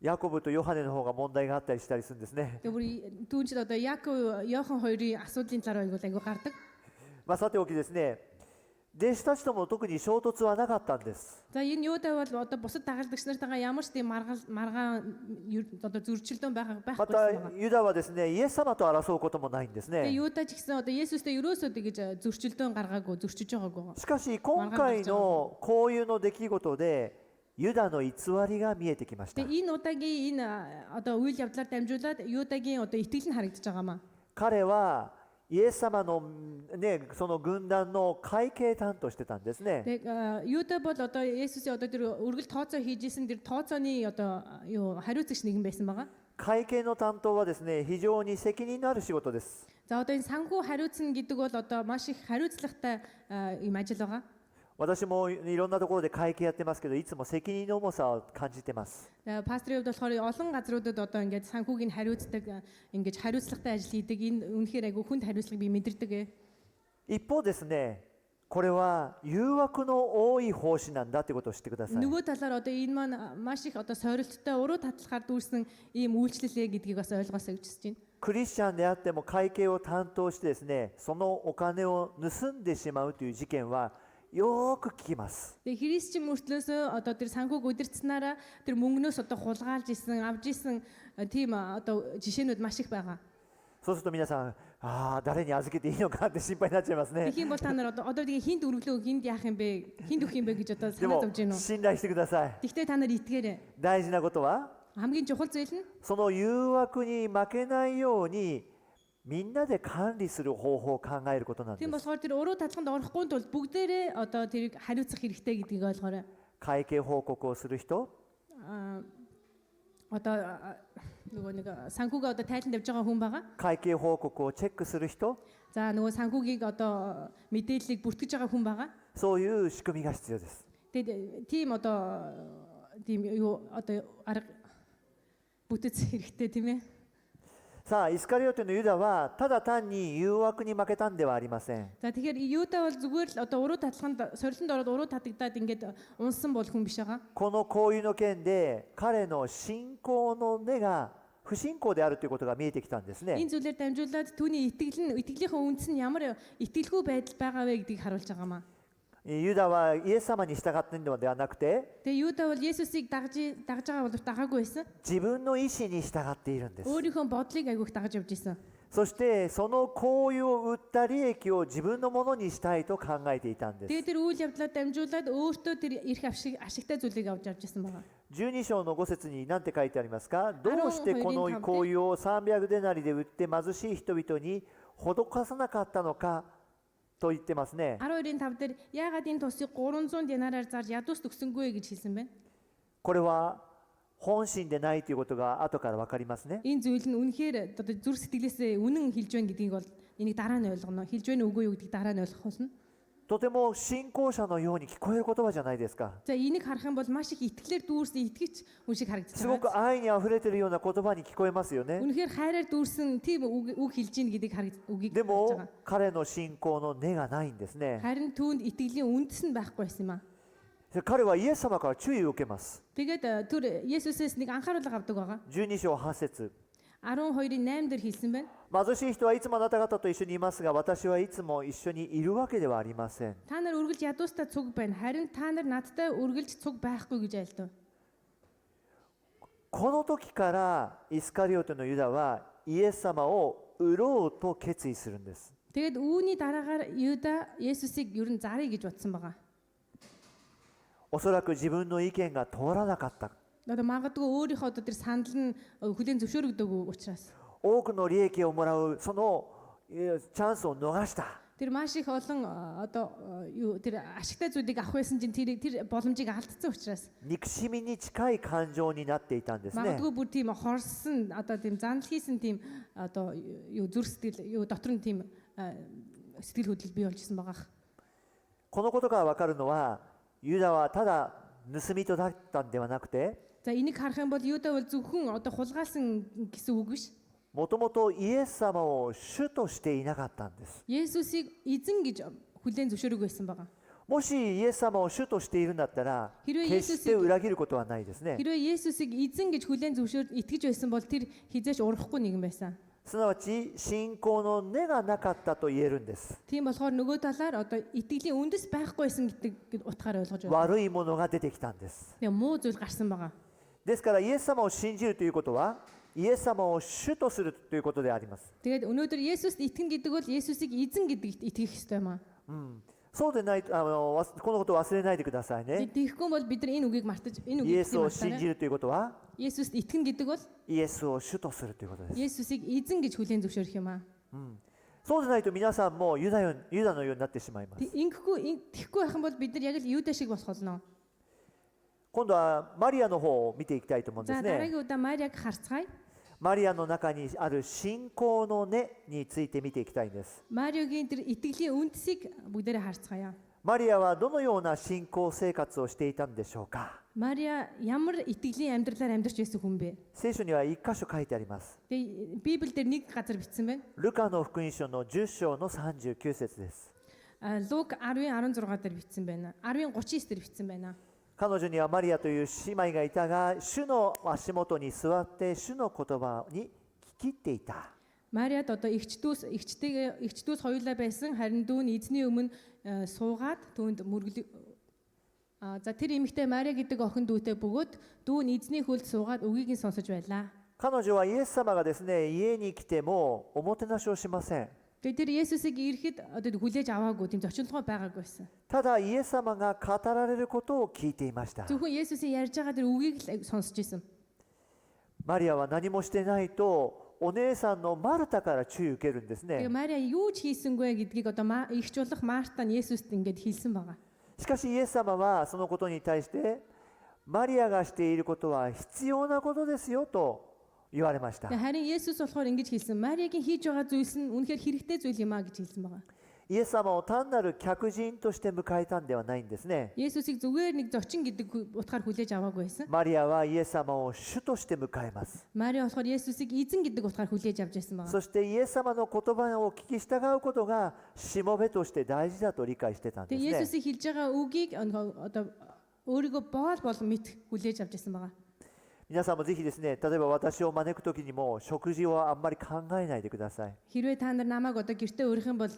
ヤコブとヨハネの方が問題があったりしたりするんですね。 Тэгээ бүр түүнчд одоо Яков, Йохан хоёрын асуудлын талаар айгуу гардаг. さておきですね、弟子たちとも特に衝突はなかったんです。 За энэ Юда бол одоо бусад дагалдагч нартайгаа ямар ч тийм маргаан одоо зөрчилдөөнま байхгүй た байгаа. ユダはですね、イエス様と争うこともないんです Тэгээ ね。 Юда ч гэсэн одоо Есүстэй ерөөсөө тэгэж зөрчилдөөн гаргаагүй, зөрчиж байгаагүй. しかし今回のこういうの出来事でユダの偽りが見えてきました。 Тэгээ энэ удаагийн энэ одоо үйл явдлаар дамжуулаад Юдагийн одоо итгэл нь харагдаж байгаа маа. 彼はイエス様のね、その軍団の会計担当してたんですね。 Тэгээ Юда бол одоо Есүсийн одоо тэр өргөл тооцоо хийж исэн тэр тооцооны одоо юу хариуцагч нэгэн байсан байгаа. 会計の担当はですね、非常に責任のある仕事です。 За одоо энэ санхүү хариуцна гэдэг бол одоо маш их хариуцлагатай юм ажил байгаа. 私もいろんなところで会計やってますけど、いつも責任の重さを感じてます。 Пастрын хувьд болохоор олон газруудад одоо ингээд санхүүгийн хариуцдаг ингэж хариуцлагатай ажил хийдэг. Энэ үнэхээр айгүй хүнд хариуцлага би мэдэрдэг. 一方ですね、これは誘惑の多い奉仕なんだということを知ってください。 Нөгөө талаар одоо энэ маань маш их одоо сорилттой уруу татлахаар дүүрсэн ийм үйлчлэлээ гэдгийг бас ойлгоосоо гэж хүсэж байна. クリスチャンであっても会計を担当してですね、そのお金を盗んでしまうという事件はよく聞きます。 Тэгээ христчин мөртлөөсөө одоо тэр санхүүг удирдсанараа тэр мөнгнөөс одоо хулгайлж исэн, авж исэн тийм одоо жишээнүүд маш их байгаа. そうすると皆さん、誰に預けていいのかって心配になっちゃいますね。 Тэгэх юм бол та нар одоо тэгээ хинд өргөлөө хинд яах юм бэ? Хинд өгөх юм бэ гэж одоо で санаа も зовж гинөө. 信頼してください。 Тэгтээ та нар итгээрэй. 大事なことは、 Хамгийн чухал зүйл нь その誘惑に負けないようにみんなで管理する方法を考えることなんで тийм す。 болохоор тэр уруу татлаханд орохгүй тул бүгдээрээ одоо тэрийг хариуцах хэрэгтэй гэдгийг ойлгоорой. 会計報告をする人、 Одоо нөгөө нэг санхүүгээ одоо тайлан тавьж байгаа хүн байгаа. 会計報告をチェックする人、 За нөгөө санхүүгийг одоо мэдээллийг бүртгэж байгаа хүн байгаа. そういう仕組みが必要です。 Тэгээд тийм одоо тийм юу одоо арга бүтэц хэрэгтэй тийм ээ. さあ、イスカリオテのユダはただ単に誘惑に負けたんではありません。 За тэгэхээр Юда бол зүгээр л одоо уруу татлаханд сорилтонд ороод уруу татагдаад ингээд унсан бол хүн биш байгаа. この交友の件で彼の信仰の根が不信仰であるということが見えてきたんですね。 Энэ зүйлээр дамжуулаад түүний итгэлийнхээ үндэс нь ямар итгэлгүй байдал байгаа вэ гэдгийг харуулж байгаа маа. ユダはイエス様に従っているのではなくて、 Тэгээ Юда бол Есүсийг дагж байгаа боловч дагаагүй байсан. 自分の意思に従っているんです。 Өөрийнхөө бодлыг айгүйх дагаж явж исэн. そしてその交友を売った利益を自分のものにしたいと考えていたんです。 Тэгээ тэр үйл явдлаа дамжуулаад өөртөө тэр эрх ашигтай зүйлийг авч явж исэн байгаа. 12章の5節に何て書いてありますか？どうしてこの交友を300デナリで売って貧しい人々に施さなかったのかと言ってますね。 12-ийн 5 дээр яагаад энэ тусыг 300 динараар зарж ядуус төгсөнгүй гэж хэлсэн бэ? これは本心でないということが後から分かりますね。 Энэ зүйл нь үнэхээр одоо зүр сэтгэлээсээ үнэн хэлж байна гэдгийг бол энийг дараа нь ойлгоно. Хэлж байна үгүй юу гэдгийг дараа нь ойлгох болно. とても信仰者のように聞こえる言葉じゃないですか。 За энийг харах юм бол маш их итгэлээр дүүрсэн итгэж хүн шиг харагдаж すごく байгаа. 愛にあふれているような言葉に聞こえますよね。 Үнэхээр хайраар дүүрсэн тийм үг хэлж ийн гэдгийг үгийг で харж も байгаа. 彼の信仰の根がないんですね。 Харин түүнд итгэлийн үндэс нь байхгүй байсан юм аа. 彼はイエス様から注意を受けます。 Тэгээд түр Есүсээс нэг анхааруулга авдаг байгаа. 12章8節 12-ийн 8 дээр хэлсэн байна. 貧しい人はいつもあなた方と一緒にいますが、私はいつも一緒にいるわけではありません。 Та нар үргэлж ядуустаа цуг байна. Харин та нар надтай үргэлж цуг байхгүй гэж айлтав. この時からイスカリオテのユダはイエス様を売ろうと決意するんです。 Тэгээд үүний дараагаар Юда Есүсийг ер нь зарыг гэж бодсон байгаа. おそらく自分の意見が通らなかった。 Одоо магадгүй өөрийнхөө одоо тэр санал нь хүлээн зөвшөөрөгдөөгүй учраас. 多くの利益をもらうそのチャンスを逃した。 Тэр маш их олон одоо юу тэр ашигтай зүйлийг авах байсан чинь тэр боломжийг алдсан учраас. 憎しみに近い感情になっていたんですね。 Магадгүй бүр тийм хорсон одоо тийм занл хийсэн тийм одоо юу зүр сэтгэл юу дотор нь тийм сэтгэл хөдлөл бий болжсэн байгаа. このことが分かるのは、ユダはただ盗み人だったんではなくて、 За энийг харах юм бол Юда бол зөвхөн одоо хулгаалсан гэсэн үг биш. もともとイエス様を主としていなかったんです。 Есүсийг эзэн гэж хүлээн зөвшөөрөг байсан байгаа. もしイエス様を主としているんだったら、 Хэрвээ 決して裏切ることはないですね。 Хэрвээ Есүсийг эзэн гэж хүлээн итгэж байсан бол тэр хизээч урахгүй нэгэн байсан. すなわち信仰の根がなかったと言えるんです。 Тийм болохоор нөгөө талаар одоо итгэлийн үндэс байхгүй байсан гэдэг утгаар ойлгож байна. 悪いものが出てきたんです。 Тэгээ муу зүйл гарсан байгаа. ですからイエス様を信じるということは、イエス様を主とするということであります。 Тэгээд өнөөдөр Есүст итгэн гэдэг бол Есүсийг эзэн гэдэгт итгэх ёстой юм аа. そうでないこのことを忘れないでくださいね。 Тэгэхгүй бол бид нар энэ үгийг мартаж энэ イエ үгийг スを信じ мартаарай. るということは、 Есүст итгэн гэдэг бол イエスを主とするということです。 Есүсийг эзэн гэж хүлээн зөвшөөрөх юм аа. そうでないと皆さんもユダのようになってしまいます。 Тэгэхгүй байх юм бол бид нар яг л Юда шиг болох болно. 今度はマリアの方を見ていきたいと思うんで За すね。 дараагийн удаа Мариаг харцгаая. マリアの中にある信仰の根について見ていきたいんです。 Мариогийн тэр итгэлийн үндэсийг бүгдээрээ харцгаая. マリアはどのような信仰生活をしていたんでしょうか。 Мария ямар итгэлийн амьдралаар амьдарч байсан хүн бэ? 聖書には1箇所書いてあります。 Тэгээ Библиэлд нэг газар бичсэн байна. ルカの福音書の10章の39節です。 Лук 10:16 дээр бичсэн байна. 10:39 дээр бичсэн байна. 彼女にはマリアという姉妹がいたが、主の足元に座って主の言葉に聞き入っていた。 Мариад одоо эгчдүүс хоёулаа байсан. Харин дүүн эзний өмнө суугаад түүнд мөргөл за тэр эмэгтэй Мариа гэдэг охин дүүтэй бөгөөд дүүн эзний хөлд суугаад үгийг нь сонсож байлаа. 彼女はイエス様がですね、家に来てもおもてなしをしません。 Тэгээ тэр Есүсийг ирэхэд одоо хүлээж аваагүй тийм зочинлогоо байгаагүй байсан. ただイエス様が語られることを聞いていました。 Зөвхөн Есүсийн ярьж байгаа тэр үгийг л сонсож исэн. マリアは何もしてないとお姉さんのマルタから注意を受けるんです Тэгээ ね。 Мариа юу ч хийсэнгүй гэдгийг одоо ихч болох Марта нь Есүст ингэж хэлсэн байгаа. しかしイエス様はそのことに対してマリアがしていることは必要なことですよと言われました。 Харин Есүс болохоор ингэж хэлсэн. Мариагийн хийж байгаа зүйлс нь үнэхээр хэрэгтэй зүйл юм а гэж хэлсэн байгаа. イエス様を単なる客人として迎えたんではないんですね。 Есүсийг зүгээр нэг зочин гэдэг утгаар хүлээж аваагүй байсан. マリアはイエス様を主として迎えます。 Мари болохоор Есүсийг эзэн гэдэг утгаар хүлээж авч байсан байгаа. そしてイエス様の言葉を聞き従うことがしもべとして大事だと理解してたんです Тэгээ ね。 Есүсийг хэлж байгаа үгийг одоо өөрийгөө боол болон мэд хүлээж авч байсан байгаа. 皆さんもぜひですね、例えば私を招くときにも食事をあんまり考えないでください。 Хэрвээ та нар намайг одоо гэртээ өрөх юм бол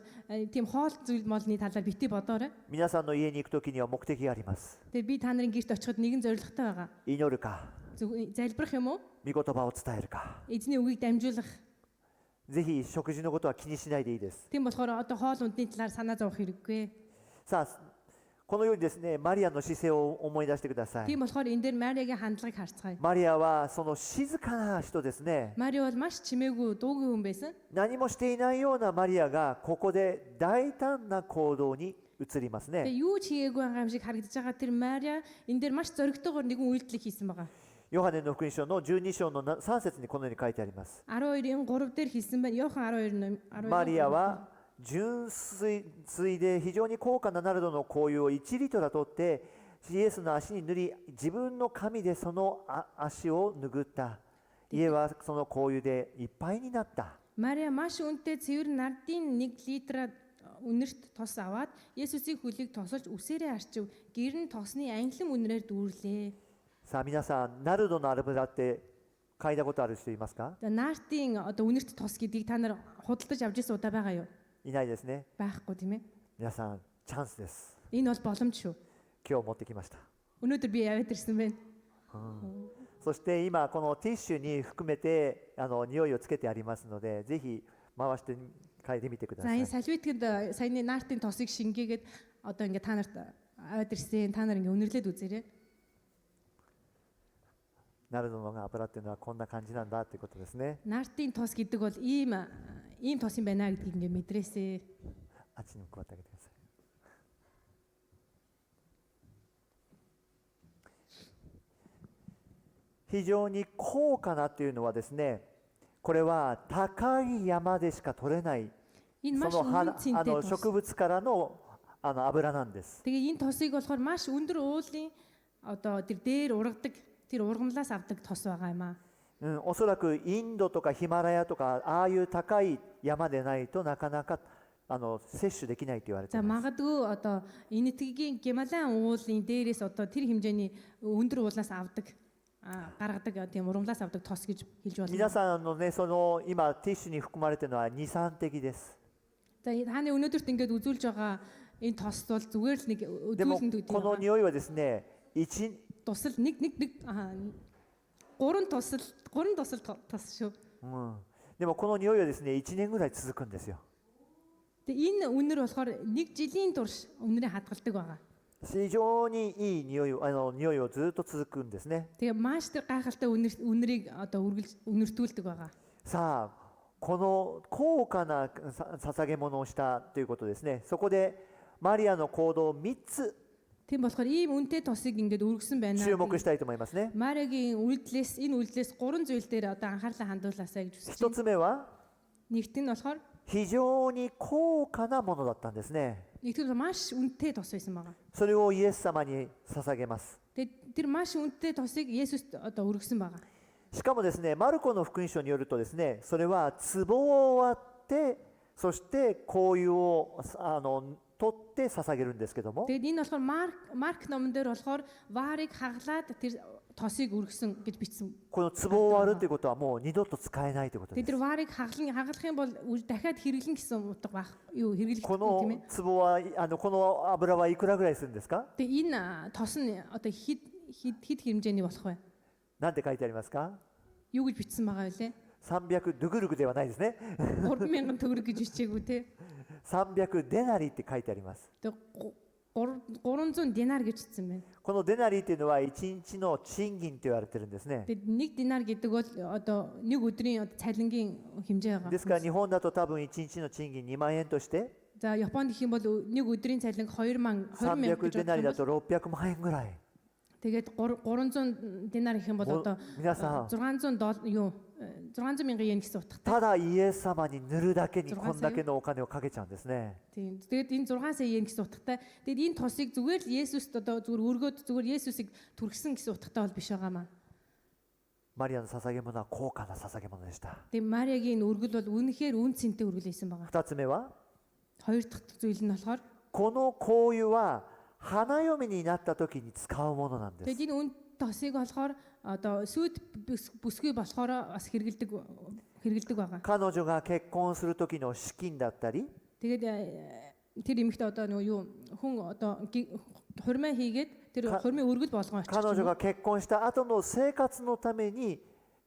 тийм хоол зүйл молны талаар бити бодоорой. 皆さんの家に行くときには目的があります。 Тэгээ би та нарын гэрт очиход нэгэн зорилготой байгаа. 祈るか、 Залбирах юм уу? 御言葉を伝えるか。 Эзний үгийг дамжуулах. ぜひ食事のことは気にしないでいいです。 Тийм болохоор одоо хоол ундны талаар санаа зовох хэрэггүй. さあ、このようにですね、マリアの姿勢を思い出してください。 Тийм болохоор энэ дээр Мариагийн хандлагыг харцгаая. マリアはその静かな人ですね。 Мари бол маш чимээгүй дуугүй хүн байсан. 何もしていないようなマリアがここで大胆な行動に移りますね。 Тэгээ юу ч хийгээгүй байгаа юм шиг харагдаж байгаа тэр Мариа энэ дээр маш зоригтойгоор нэгэн үйлдэл хийсэн байгаа. ヨハネの福音書の12章の3節にこのように書いてあります。 12-ийн 3 дээр хэлсэн байна. Йохан 12 マリアは純粋で非常に高価なナルドの香油を1リットル取ってイエスの足に塗り、自分の髪でその足を拭った。家はその香油でいっぱいになった。 Мариа маш үнэтэй цэвэр нардын 1 литраа үнэрт тос аваад Есүсийн хөлийг тосолж үсээрээ арчив. Гэр нь тосны анхлан үнрээр дүүрлээ. さあ皆さん、ナルドの油って嗅いだことある人いますか？ Наартын одоо үнэрт тос гэдгийг та нар худалдаж авч ирсэн удаа байгаа юу? いないですね。 Байхгүй тийм ээ. 皆さん、チャンスです。 Энэ бол боломж шүү. 今日持ってきました。 Өнөөдөр би яваад ирсэн байна. そして今このティッシュに含めて匂いをつけてありますので、ぜひ回して嗅いでみてくだ За さい。 энэ салвитгэнд саяны наартын тосыг шингээгээд одоо ингээ та нарт аваад ирсэн. Та нар ингээ үнэрлээд үзээрэй. ナルドの油っていうのはこんな感じなんだっていうことですね。 Наартын тос гэдэг бол ийм тос юм байна гэдгийг ингээ мэдрээсэй. あっちに配ってあげてください。非常に高価なというのはですね、これは高い山でしか取れない Энэ そ маш の үнэн цэнтэй тос. 植物からの油なんです。 Тэгээ энэ тосыг болохоор маш өндөр уулын одоо тэр дээр ургадаг тэр ургамлаас авдаг тос байгаа юм аа. おそらくインドとかヒマラヤとかああいう高い山でないとなかなか摂取できないと言われて За います。 магадгүй одоо энэ тгийн Гималайн уулын дээрээс одоо тэр хэмжээний өндөр уулаас авдаг гаргадаг тийм ургамлаас авдаг тос гэж хэлж байна. 皆さんのね、今ティッシュに含まれているのは二酸滴です。 За хааны өнөөдөрт ингээд үзүүлж байгаа энэ тос бол зүгээр л нэг でも өдүүлэнд この үүдээ 匂いはですね、тусал нэг гурван тусал тос шүү. でもこの匂いはですね、1年ぐらい続くんですよ。 Тэгээ энэ үнэр болохоор 1 жилийн турш үнэрээ хадгалдаг байгаа. 非常にいい匂いをずっと続くんですね。 Тэгээ маш тэр гайхалтай үнэрийг одоо үнэртүүлдэг байгаа. さあ、この高価な捧げ物をしたということですね。そこでマリアの行動3つ Тийм болохоор ийм үнэтэй тосыг ингээд өргөсөн байна. 注目したいと思いますね。 Мариагийн энэ үйлдэлээс 3 зүйл дээр одоо анхаарлаа хандуулаасаа гэж хүсэж 1 байна. つ目は Нэгт нь болохоор 非常に高価なものだったんですね。 нэгт нь маш үнэтэй тос байсан байгаа. それをイエス様に捧げます。 Тэгээ тэр маш үнэтэй тосыг Есүст одоо өргөсөн байгаа. しかもですね、マルコの福音書によるとですね、それは壺を割って、そして香油を取って捧げるんですけども、 Тэгээд энэ болохоор Марк номон дээр болохоор ваарыг хаглаад тэр тосыг өргөсөн гэж бичсэн. この壺を割るということはもう二度と使えないということで Тэгээд す。 тэр ваарыг хаглах юм бол дахиад хэрэглэн гэсэн утга байх. Юу хэрэглэх こ гэх юм の ээ. 壺はこの油はいくらぐらいするんですか？ Тэгээд энэ тос нь одоо хэд хэмжээний болох вэ? なんて書いてありますか？ Юу гэж бичсэн байгаа вэ? 300ドゥグルグではないですね。 3000 төгрөг гэж бичээгүй те. 300デナリって書いてあります。 Тэгээд 300 динар гэж бичсэн байна. このデナリっていうのは1日の賃金と言われてるんですね。 Тэгээд 1 динар гэдэг бол одоо нэг өдрийн цалингийн хэмжээ байгаа. ですから日本だと多分1日の賃金2万円として За Японд гэх юм бол нэг өдрийн цалин 20 мянга 300 гэж デナリだ бодсон と600万円ぐらい。 Тэгээд 300 динар гэх юм бол одоо 皆さん、 600 юу 600 мянган йен гэсэн утгатай. ただイエス様に塗るだけに15こんだけのお金をかけちゃうんですね。 Тийм. Тэгээд энэ 6 сая йен гэсэн утгатай. Тэгээд энэ тосыг зүгээр л Есүст одоо зүгээр өргөөд зүгээр Есүсийг түргсэн гэсэн утгатай бол биш байгаамаа. マリアの捧げ物は高価な捧げ物でした。 Тэгээд Мариагийн өргөл бол үнэхээр үн цэнтэй өргөл байсан байгаа. 2つ目は、 Хоёр дахь зүйл нь болохоор この香油は花嫁になった時に使うものなんです。 тэгээд энэ үн тосыг болохоор одоо сүйд бүсгүй болохоор бас хэрэгэлдэг байгаа. 彼女が結婚する時の資金だったり、 Тэгээд тэр эмэгтэй одоо нөгөө юу хүн одоо хурмаа хийгээд тэр хурмын өргөл болгон 彼女 очиж. が結婚した後の生活のために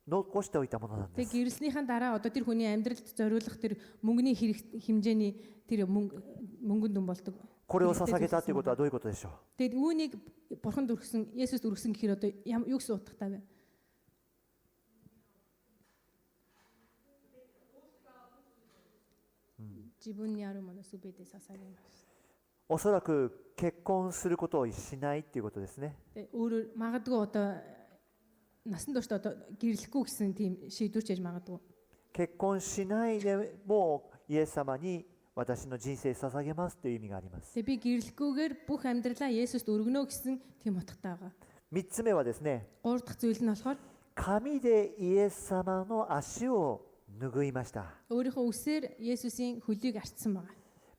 残しておいたものなんで Тэгээд す。 гэрэлснийхэн дараа одоо тэр хүний амьдралд зориулах тэр мөнгөний хэрэг хэмжээний тэр мөнгөнд дүн болдог. これを捧げたということはどういうことでしょう。 Тэгээд үүнийг бурханд өргөсөн, Есүст өргөсөн гэхээр одоо юу гэсэн утгатай вэ? 自分にあるものすべて捧げます。おそらく結婚することをしないっていうことですね。 Тэгээд өөрөөр магадгүй одоо насан турш одоо гэрлэхгүй гэсэн тийм шийдвэр чийж магадгүй. 結婚しないでもイエス様に私の人生捧げますという意味があります。 Тэгээд би гэрлэхгүйгээр бүх амьдралаа Есүст өргөнө гэсэн тийм утгатай байгаа. 3つ目はですね、 Гурав дахь зүйл нь болохоор 紙でイエス様の足を拭いました。 өөрийнхөө үсээр Есүсийн хөлийг арчсан байгаа.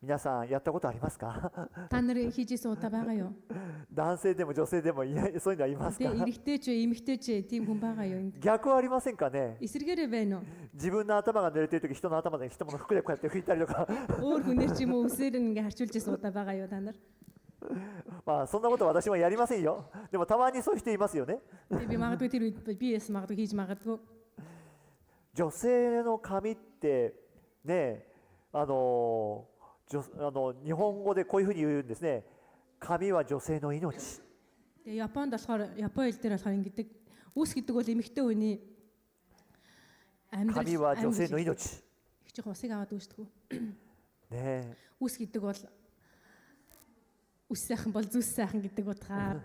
皆さんやったことありますか？ Та нар хийжсэн удаа байгаа юу? 男性でも女性でもそういうのありますか？ Тэ эрэгтэй ч эмэгтэй ч тийм хүн байгаа юу энд? 逆はありませんかね？ Эсэргээрээ байна уу? 自分の頭が濡れている時、人の頭で人の服でこうやって拭いたりとかӨөр хүнээр ч юм уу үсээр ингээ харчулжсэн удаа байгаа юу та нар? まあそんなことは私もやりませんよ。でもたまにそういう人いますよね。 Тэ би магадгүй тэр үед би яс магадгүй хийж магадгүй. 女性の髪ってね、日本語でこういうふうに言うんですね。髪は女性の命。 Тэгээ Японд болохоор Япон хэл дээр болохоор ингэдэг үс гэдэг бол эмэгтэй хүний 髪は女性の амьдрал 命。 их чих усыг аваад үүсдэг. ね、 Үс гэдэг бол үс сайхан бол зүс сайхан гэдэг утгаар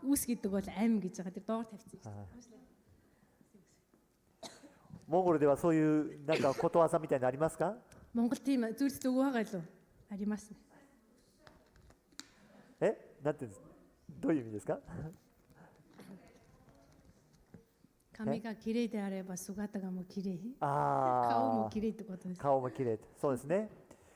үс гэдэг бол ам гэж байгаа. Тэр доор тавьчихсан шүү дээ. モンゴルではそういうなんかことわざみたいなのありますか？ Монгол тийм зүйлс үг байгаа юу? Аримаас. なんてどういう意味ですか？ 髪が綺麗であれば姿がも綺麗。あ顔も綺麗ってことです。顔も綺麗。そうですね。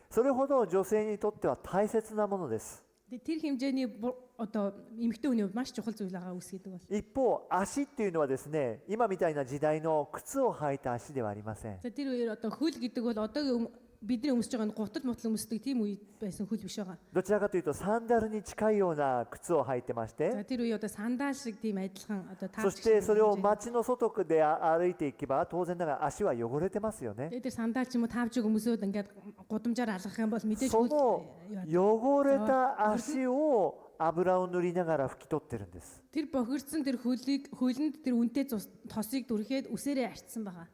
それほど女性にとっては大切なものです。 Тэр хэмжээний одоо эмэгтэй хүний хувьд маш чухал зүйл байгаа үс гэдэг бол. 一方、足っていうのはですね、今みたいな時代の靴を履いた足ではありません。 За тэр үеэр одоо хөл гэдэг бол одоогийн бидний өмсөж байгаа нь гутал мутал өмсдөг тийм үе байсан хөл биш байгаа. どちらかというとサンダルに近いような靴を履いてまし За て、 тэр үе одоо сандаал шиг тийм адилхан одоо そ таач してそれを街の外で歩いていけば当然ながら足は汚れてますよね。 тэр сандаал ч юм уу таавчиг өмсөөд ингээд гудамжаар алгах юм бол мэдээж その汚れた足を油を塗りながら拭き取ってるんです。 тэр бохирдсан тэр хөлөнд тэр үнэтэй тосыг дүрхээд үсээрээ арчсан байгаа.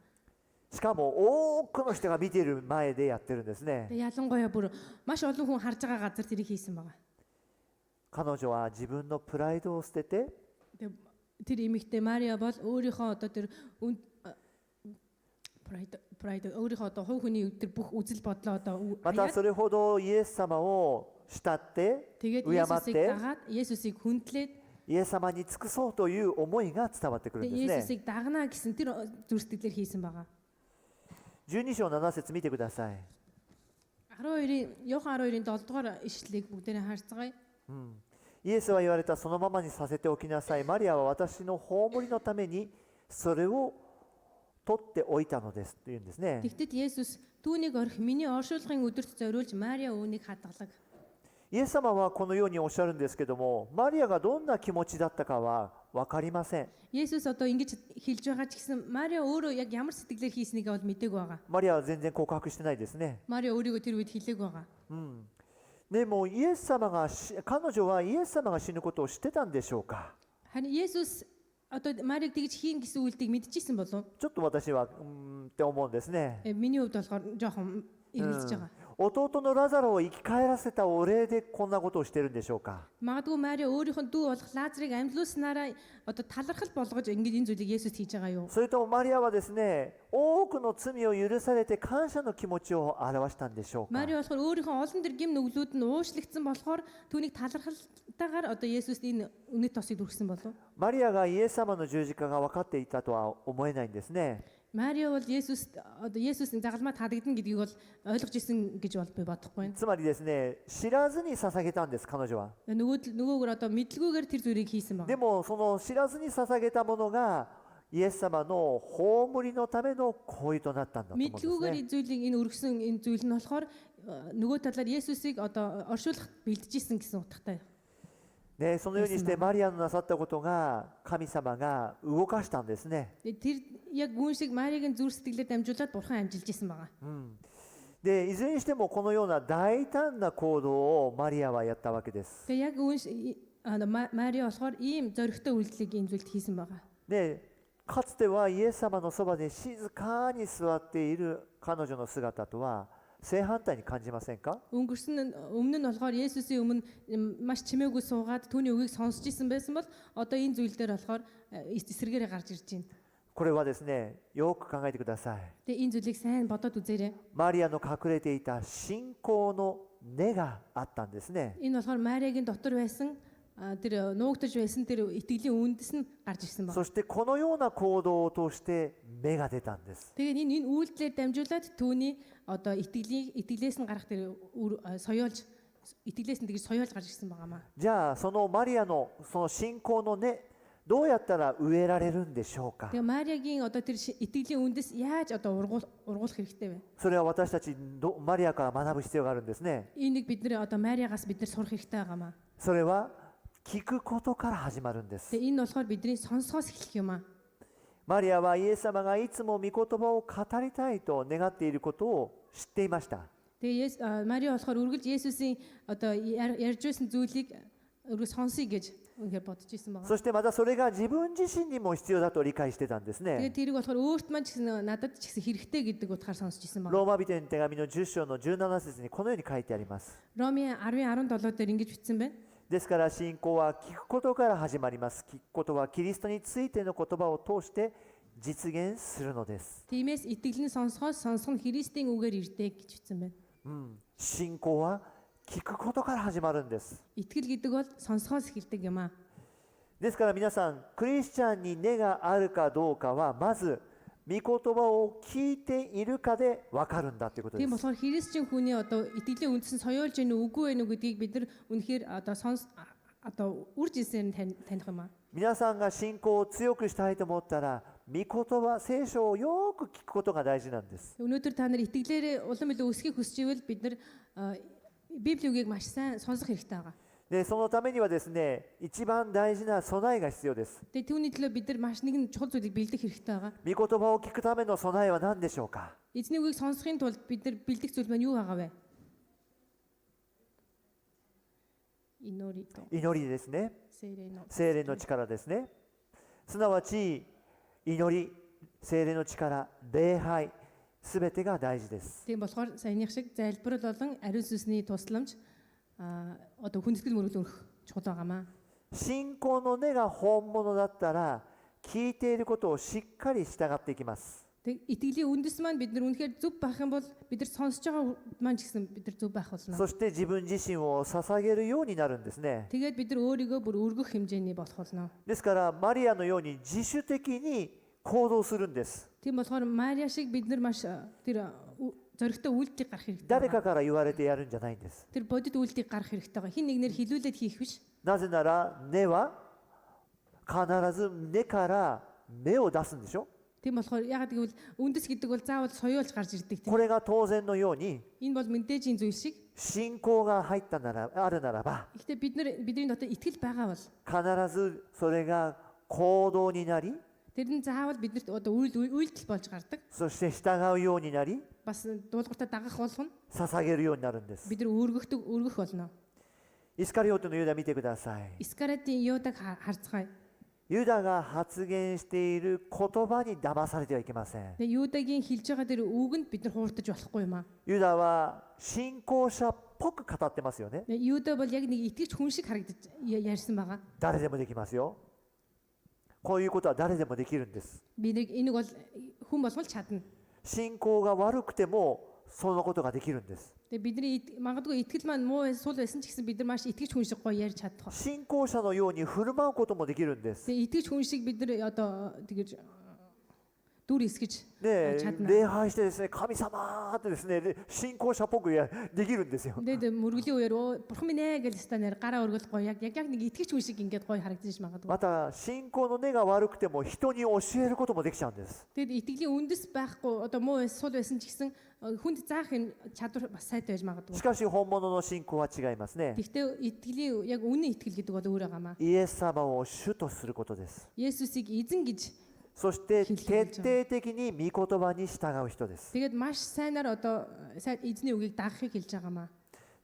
しかも多くの人が見ている前でやってるんですね。 Тэгээ ялангуяа бүр маш олон хүн харж байгаа газар тэрийг хийсэн байгаа. 彼女は自分のプライドを捨てて、 Тэгээ тэр эмэгтэй Мариа бол өөрийнхөө одоо тэр прайд өөрийнхөө одоо хувь хүний тэр бүх үзэл бодлоо одоо またそれほどイエス様を慕って тэгээд 敬っ Есүсийг て дагаад Есүсийг хүндлээд イエス様に尽くそうという思いが伝わってくるん тэгээд ですね。 Есүсийг дагнаа гэсэн тэр зүр сэтгэлээр хийсэн байгаа. 12章7節見てください。 Йохан 12-ийн 7 дугаар ишлэлийг бүгдээрээ харцгаая. イエスは言われた、そのままにさせておきなさい。マリアは私の葬りのためにそれを取っておいたのですというんですね。 Тэгтэл Есүс түүнийг орхи миний оршуулгын өдөрт зориулж Мариа үүнийг хадгалаг. イエス様はこのようにおっしゃるんですけども、マリアがどんな気持ちだったかは分かりません。 Есүс одоо ингэж хэлж байгаа ч гэсэн Мариа өөрөө яг ямар сэтгэлээр хийснийг бол мэдээгүй байгаа. マリアは全然告白してないですね。 Мариа өөрийгөө тэр үед хэлээгүй байгаа. でもイエス様が彼女はイエス様が死ぬことを知ってたんでしょうか。 Харин Есүс одоо Мариаг тэгж хийн гэсэн үйлдийг мэдчихсэн болов? ちょっと私はって思うんですね。 Миний хувьд болохоор жоохон эргэлзэж байгаа. 弟のラザロを生き返らせたお礼でこんなことをしているんでしょうか。 Магадгүй Мари өөрийнх нь дүү болох Лазарыг амьдлуулснараа одоо талархал болгож ингэж энэ зүйлийг Есүс хийж байгаа юу? それともマリアはですね、多くの罪を許されて感謝の気持ちを表したんでしょうか。 Мари болохоор өөрийнхөө олон тэр гим нүглүүд нь уушлагдсан болохоор түүнийг талархалтайгаар одоо Есүст энэ үнэт тосыг дүргсэн болов. マリアがイエス様の十字架が分かっていたとは思えないんですね。 Мари бол Есүсийн загалмаа таадагдана гэдгийг бол ойлгож исэн гэж бол би бодохгүй байна. つまりですね、知らずに捧げたんです、彼女は。 Нөгөөгөр одоо мэдлгүйгээр тэр зүйлийг хийсэн で байна. もその知らずに捧げたものがイエス様の葬りのための行為となったんだと思うんです Мэдлгүйгээр ね。 энэ зүйлийг энэ өргөсөн энэ зүйл нь болохоор нөгөө талаар Есүсийг одоо оршуулах бэлдэж исэн гэсэн утгатай. でそのようにしてマリアのなさったことが神様が動かしたんですね。 Тэр яг гүн шиг Маригийн зүрх сэтгэлээр дамжуулаад бурхан амжилж исэн байгаа. でいずれにしてもこのような大胆な行動をマリアはやったわけです。 Тэгээ яг Мари болохоор ийм зоригтой үйлдэлийг энэ зүйлд хийсэн байгаа. でかつてはイエス様のそばで静かに座っている彼女の姿とは正反対に感じませんか？ Өмнө нь болохоор Есүсийн өмнө маш чимээгүй суугаад түүний үгийг сонсч исэн байсан бол одоо энэ зүйл дээр болохоор эсрэгээрээ гарч ирж байна. これはですね、よく考えてください。 Тэгээ энэ зүйлийг сайн бодоод үзээрэй. マリアの隠れていた信仰の根があったんですね。 Энэ болохоор Мариагийн дотор байсан тэр нуугдаж байсан тэр итгэлийн үндэс нь гарч ирсэн байна. そしてこのような行動を通して芽が出たんです。 Тэгээ энэ үйлдэлээр дамжуулаад түүний одоо итгэлээс нь гарах тэр соёолж итгэлээс нь тэгж соёолж гарч ирсэн байгаамаа. じゃあそのマリアのその信仰の根、どうやったら植えられるんでしょうか。 Тэгээ Мариагийн одоо тэр итгэлийн үндэс яаж одоо ургуулах хэрэгтэй вэ? それは私たちマリアから学ぶ必要があるんですね。 Энийг бид нэр одоо Мариагаас бид нар сурах хэрэгтэй байгаамаа. それは聞くことから始まるんです。 Тэгээ энэ болохоор бидний сонсохоос эхлэх юм аа. マリアはイエス様がいつも御言葉を語りたいと願っていることを知っていました。 Тэгээ Мари болохоор үргэлж Есүсийн одоо ярьж байсан зүйлийг үргэлж сонсъё гэж үнээр бодож исэн байгаа. そしてまたそれが自分自身にも必要だと理解してたんですね。 Тэгээ тэрийг болохоор өөрт маань ч гэсэн надад ч гэсэн хэрэгтэй гэдэг утгаар сонсч исэн байгаа. ローマ人への手紙の10章の17節にこのように書いてあります。 Роми 10:17 дээр ингэж бичсэн байна. ですから信仰は聞くことから始まります。聞くことはキリストについての言葉を通して実現するのです。 Тиймээс итгэл нь сонсохоос сонсох нь Христийн үгээр ирдэг гэж бичсэн байна. 信仰は聞くことから始まるんです。 Итгэл гэдэг бол сонсохоос эхэлдэг юм аа. ですから皆さん、クリスチャンに根があるかどうかはまず御言葉を聞いているかで分かるんだということで Тийм す。 болохоор Христийн хүний одоо итгэлийн үндэс нь соёолж гэнэ үгүй вэ гэдгийг бид нар үнэхээр одоо үр жинсээр таних юм аа. 皆さんが信仰を強くしたいと思ったら、御言葉、聖書をよく聞くことが大事なんです。 Өнөөдөр та нар итгэлээр улам илүү өсөхийг хүсэж ивэл бид нар Библийн үгийг маш сайн сонсох хэрэгтэй байгаа. で、そのためにはですね、一番大事な備えが必要です。 Тэгээ түүний төлөө бид нар маш нэгэн чухал зүйлийг бэлдэх хэрэгтэй байгаа. 御言葉を聞くための備えは何でしょうか。 Эзний үгийг сонсохын тулд бид нар бэлдэх зүйл маань юу байгаа вэ? 祈りと祈りですね。聖霊の聖霊の力ですね。すなわち祈り、聖霊の力、礼拝、すべてが大事です。 Тийм болохоор саяных шиг залбирал болон ариун сүнсний тусламж одоо хүндэтгэл мөрөглөө өрөх чухал байгаамаа. 信仰の根が本物だったら、聞いていることをしっかり従っていきます。 Тэг итгэлийн үндэс маань бид нар үнэхээр зөв байх юм бол бид нар сонсож байгаа маань ч гэсэн бид нар зөв байх болно. そして自分自身を捧げるようになるんですね。 Тэгээд бид нар өөрийгөө бүр өргөх хэмжээний болох болно. ですからマリアのように自主的に行動するんです。 Тийм болохоор Мариа шиг бид нар маш тэр зоригтой үйлдэлийг гарах хэрэгтэй. 誰かから言われてやるんじゃないんです。 Тэр бодит үйлдэлийг гарах хэрэгтэй байгаа. Хин нэгнэр хилүүлээд хийх биш. なぜなら根は必ず根から芽を出すんでしょ。 Тийм болохоор ягаад гэвэл үндэс гэдэг бол заавал соёолж гарч ирдэг тийм. これが当然のように Энэ бол мэдээжийн зүйл шиг. 信仰が入ったならあるならば Гэхдээ бидний дотор итгэл байгаа бол 必ずそれが行動になり тэр нь заавал биднэрт одоо үйлдэл болж гардаг. そして従うようになり Бас дуулууртаа дагах болгоно. 捧げるようになるんです。 Бид нар өргөх болно. イスカリオテのユダ見てください。 Искаратийн Юдаг харцгаая. ユダが発言している言葉に騙されてはいけません。 Тэгээ Юдагийн хэлж байгаа тэр үгэнд бид нар хууртаж болохгүй юм аа. ユダは信仰者っぽく語ってますよね。 Тэгээ Юда бол яг нэг итгэж хүн шиг харагдаж ярьсан байгаа. 誰でもできますよ。こういうことは誰でもできるんです。 Би нэг энийг бол хүн болгол чадна. 信仰が悪くてもそのことができるんです。 Тэгээ бидний магадгүй итгэл маань муу сул байсан ч гэсэн бид нар маш итгэж хүн шиг гоё ярьж чадах. 信仰者のように振る舞うこともできるんです。 Тэгээ итгэж хүн шиг бид нар одоо тэгэж дүр эсгэж で чадна. 礼拝してですね、神様ってですね、信仰者っぽくできるんですよ。 Тэгээд мөргөлийн үеэр бурхан минь ээ гэж станаар гараа өргөл гоё яг нэг итгэж хүн шиг ингээд гоё харагдаж магадгүй. また信仰の根が悪くても人に教えることもできちゃうんです。 Тэгэд итгэлийн үндэс байхгүй одоо муу сул байсан ч гэсэн хүнд заах энэ чадвар бас сайтай байж し магадгүй. かし本物の信仰は違いますね。 Гэхдээ итгэлийн яг үнэн итгэл гэдэг бол өөр байгаа маа. イエス様を主とすることです。 Есүсийг эзэн гэж そして徹底的に御言葉に従う人です。 тэгээд маш сайнаар одоо эзний үгийг дагахыг хэлж байгаа маа.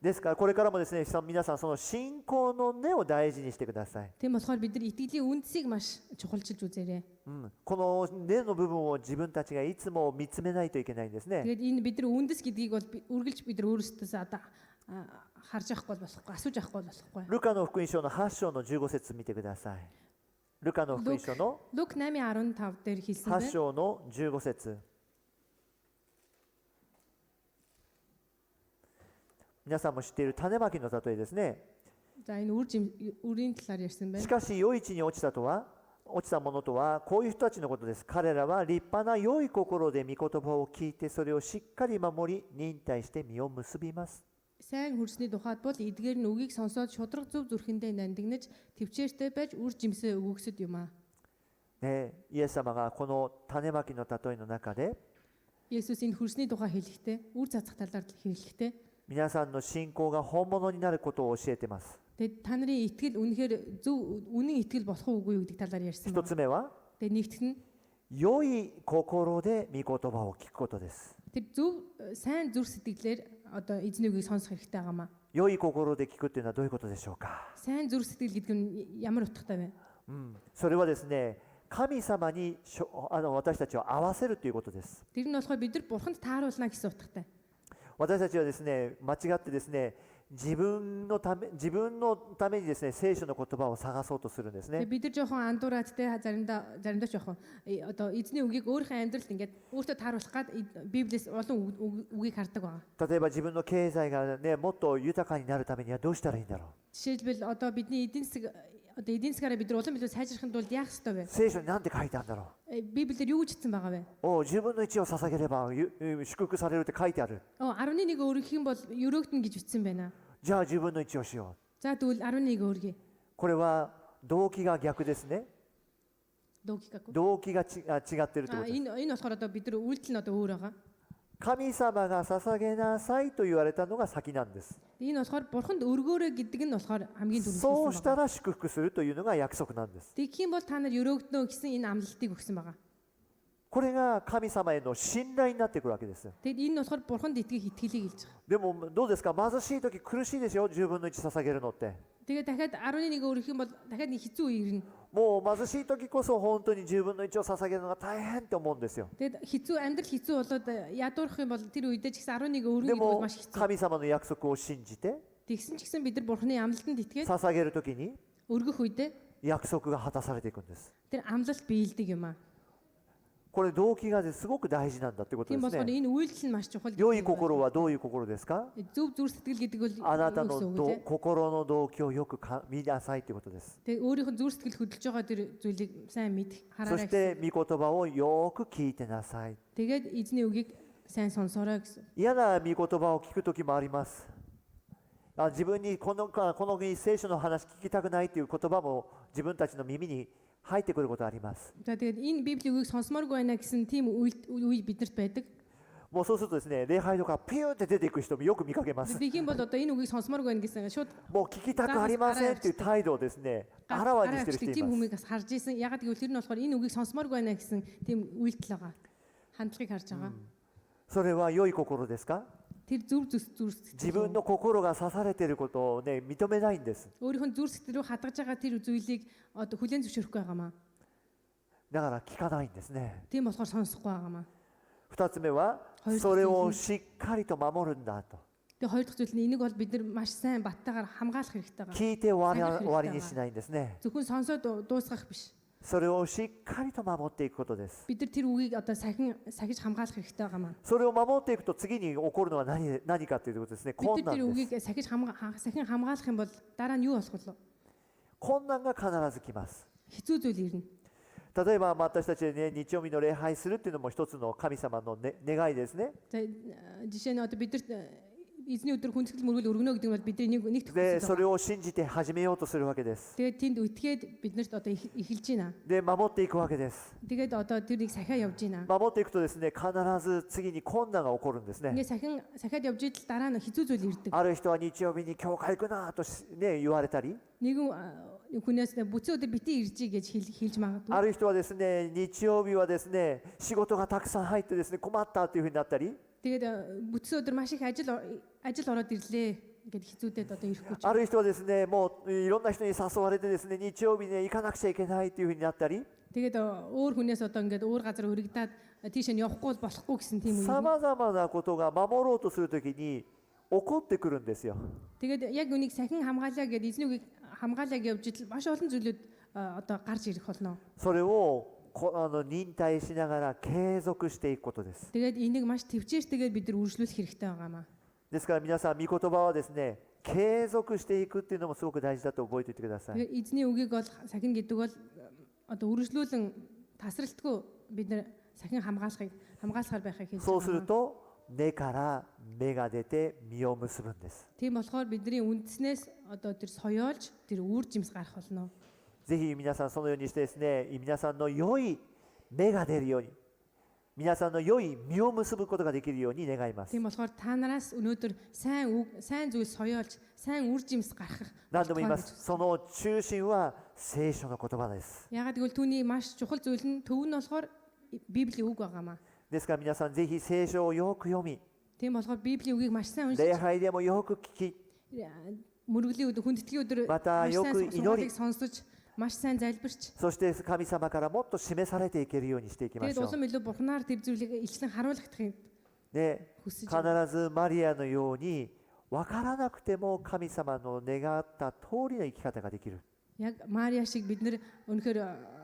ですからこれからもですね、皆さんその信仰の根を大事にしてください。 Тийм болохоор бид нар итгэлийн үндэсийг маш чухалчилж үзээрэй. この根の部分を自分たちがいつも見つめないといけないんですね。 Тэгээд энэ бид нар үндэс гэдгийг бол үргэлж бид нар өөрсдөөсөө одоо харж авахгүй болохгүй, асууж авахгүй болохгүй. ルカの福音書の8章の15節見てください。ルカの福音書の Лук 8:15 дээр хэлсэн 8 байна. 章の15節。皆さんも知っている種まきの例えですね。 За энэ үрийн талаар ярьсан し байна. かし良い地に落ちたものとはこういう人たちのことです。彼らは立派な良い心で御言葉を聞いてそれをしっかり守り忍耐して実を結びます。 Сайн хөрсний тухайд бол эдгээр нь үгийг сонсоод шудраг зөв зүрхэндээ нандинаж төвчээртэй байж үр жимсээ өгөхсөд юм аа. ね、イエス様がこの種まきの例えの中で Есүс энэ хөрсний тухай хэлэхдээ үр цацах талаар хэлэхдээ 皆さんの信仰が本物になることを教えています。 тэгээд та нарын итгэл үнэхээр зөв үнэн итгэл болох уу үгүй гэдэг талаар ярьсан 一 байна. つ目は Тэгээд нэгтгэх нь 良い心で御言葉を聞くことです。 тэр зөв сайн зүр сэтгэлээр одоо эзний үгийг сонсох хэрэгтэй байгаа маа. 良い心で聞くっていうのはどういうことでしょうか。 Сайн зүр сэтгэл гэдэг нь ямар утгатай вэ? それはですね、神様に私たちを合わせるということです。 Тэр нь болохоор бид нар бурханд тааруулна гэсэн утгатай. 私たちはですね、間違ってですね、自分のためにですね、聖書の言葉を探そうとするんですね。 Бид нар жоохон андуураад те заримдаа жоохон одоо эзний үгийг өөрийнхөө амьдралд ингээд өөртөө тааруулах гад Библиэс олон үгийг хардаг байгаа. 例えば自分の経済がね、もっと豊かになるためにはどうしたらいいんだろう。 Жишээлбэл одоо бидний эдийн засгаараа бид нар улам илүү сайжрахын тулд яах ёстой вэ? 聖書に何て書いてあるんだろ Библиэр юу гэж хэлсэн байгаа вэ? う。10分の1を捧げれば祝福されるって書いてある。 11 өргөх юм бол өрөөгдөн гэж бичсэн байна. じゃあ10分の1をしよ За тэгвэл 11 өргөе. う。これは動機が逆ですね。 Логикагүй. 動機が違ってるってことです。 Энэ болохоор одоо бид нар үйлдэл нь одоо өөр байгаа. 神様が捧げなさいと言われたのが先なんです。 Энэ болохоор бурханд өргөөрэй гэдэг нь болохоор хамгийн そう түрүүнд し хэлсэн た байгаа. ら祝福するというのが約束なんです。 Тэгэх юм бол та нар өрөөгднө гэсэн энэ амлалтыг өгсөн байгаа. これが神様への信頼になってくるわけです。 Тэгэд энэ нь болохоор бурханд итгэх итгэлийг хэлж байгаа. でもどうですか、貧しい時苦しいでしょ、10分の1捧げるのって。 Тэгээд дахиад 11 өргөх юм бол дахиад нэг хэцүү ирнэ. もう貧しい時こそ本当に10分の1を捧げるのが大変って思うんですよ。 Тэгээд амьдрал хэцүү болоод ядуурах юм бол тэр үедээ ч гэсэн 11 өргөн で гэдэг бол も маш хэцүү. 神様の約束を信じて Тэгсэн ч гэсэн бид нар бурханы амлалтанд итгээд 捧げる時に өргөх үедээ 約束が果たされていくんです。 тэр амлалт биелдэг юм аа. これ動機がすごく大事なんだってことで Тийм す болохоор ね。 энэ үйлдэл нь маш чухал. 良い心はどういう心ですか。 зөв зүр сэтгэл гэдэг бол あなたの юу гэсэн үг вэ? 心の動機をよく見なさいということです。 Тэгээд өөрийнх нь зүр сэтгэл хөдөлж байгаа тэр зүйлийг сайн мэд そ хараарай し гэсэн. て御言葉をよく聞いてなさい。 Тэгээд эзний үгийг сайн сонсоорой гэсэн. 嫌な御言葉を聞く時もあります。自分にこの聖書の話聞きたくないという言葉も自分たちの耳に入ってくることあります。 За тэгээд энэ Библийн үгийг сонсомооргүй байна гэсэн тийм үе биднэрт байдаг. もうそうするとですね、礼拝とかピューって出ていく人もよく見かけます。 Тэгэх юм бол одоо энэ үгийг сонсомооргүй байна гэсэн шууд もう聞きたくありませんっていう態度をですね、あらわにしてる人い тийм ます。 хүмүүс бас харж ийсэн. Ягаад гэвэл тэр нь болохоор энэ үгийг сонсомооргүй байна гэсэн тийм үйлдэл байгаа. Хандлагыг харж байгаа. それは良い心ですか。тэр зүр сэтгэл 自分の心が刺されていることをね、認めないんです。 өөрийнх нь зүр сэтгэл рүү хадгаж байгаа тэр зүйлийг одоо хүлээн зөвшөөрөхгүй байгаамаа. だから聞かないんですね。 Тийм болохоор сонсохгүй байгаамаа. 2つ目は、それをしっかりと守るんだと。 Тэгээ хоёр дахь зүйл нь энийг бол бид нар маш сайн баттайгаар хамгаалах хэрэгтэй байгаа. 聞いて終わりにしないんですね。 Зөвхөн сонсоод дуусгах биш. それをしっかりと守っていくことです。 Бид нар тэр үгийг одоо сахиж хамгаалах хэрэгтэй байгаамаа. それを守っていくと次に起こるのは何かということですね。 Бид 困 нар тэр 難です。 үгийг сахин хамгаалах юм бол дараа нь юу болох вэ? 困難が必ず来ます。 Хэцүү зүйл ирнэ. 例えば私たちでね、日曜日の礼拝するっていうのも一つの神様の、ね、願いですね。 За жишээ нь одоо бид нар эзний өдөр хүндэтгэл мөргөл өргөнө гэдэг нь бол бидний нэгт で、 хүсэл そ байгаа. れを信じて始めようとするわけです。 Тэгээд тэнд үтгээд бид нарт одоо эхэлж байна. で、守っていくわけです。 Тэгээд одоо тэрийг сахиа явж байна. 守っていくとですね、必ず次に困難が起こるんですね。 Ингээ сахиад явж идэл дараа нь хэцүү зүйл ирдэг. ある人は日曜日に教会行くなとね、言われたり、 Нэгэн хүнээс бүцэн өдөр бити иржий гэж хэлж あ магадгүй. る人はですね、日曜日はですね、仕事がたくさん入ってですね、困ったというふうになったり、 Тэгээд бүцэн өдөр маш их ажил ороод ирлээ гэд хэцүүдэд одоо ирэхгүй ч. ある人はですね、もういろんな人に誘われてですね、日曜日に行かなくちゃいけないというふうになったり、 Тэгээд өөр хүнээс одоо ингээд өөр газар өргөдөөд тийш нь явахгүй болохгүй гэсэн тийм үе. さまざまなことが守ろうとするときに起こってくるんですよ。 Тэгээд яг үнийг сахин хамгаалаа гэд эзний үгийг хамгаалаа гэж явж идэл маш олон зүйлүүд одоо гарч ирэх болно. それを忍耐しながら継続していくことです。 Тэгээд энийг маш төвчээртэйгээр бид нар үргэлжлүүлэх хэрэгтэй байгаамаа. ですから皆さん、御言葉はですね、継続していくっていうのもすごく大事だと覚えておいてください。 Тэгээд эзний үгийг бол сахин гэдэг бол одоо үргэлжлүүлэн тасралтгүй бид нар сахин хамгаалахаар байхыг хэлж そうする байгаа. と根から芽が出て実を結ぶんです。 Тийм болохоор бидний үндэснээс одоо тэр соёолж тэр үр жимс гарах болно. ぜひ皆さんそのようにしてですね、皆さんの良い芽が出るように、皆さんの良い実を結ぶことができるように願います。 Тийм болохоор та нараас өнөөдөр сайн зүйл соёолж сайн үр жимс гаргах. 何度も言います。その中心は聖書の言葉です。 Ягаад гэвэл түүний маш чухал зүйл нь төв нь болохоор Библийн үг байгаамаа. ですから皆さんぜひ聖書をよく読み、 Тийм болохоор Библийн үгийг маш сайн 礼 уншиж 拝でもよく聞き、 мөргөлийн өдөр хүндэтгэлийн өдөрまた маш よ сайн く祈り сургаалыг сонсож маш сайн залбирч そして神様からもっと示されていけるようにしていきま тэгээд しょう。 улам илүү бурхнаар тэр зүйлийг илчлэн харуулхдахыг で、 хүсэж 必ずマリアのように分からなくても神様の願った通りの生き方ができる。 яг Мария шиг бид нэр өнөхөр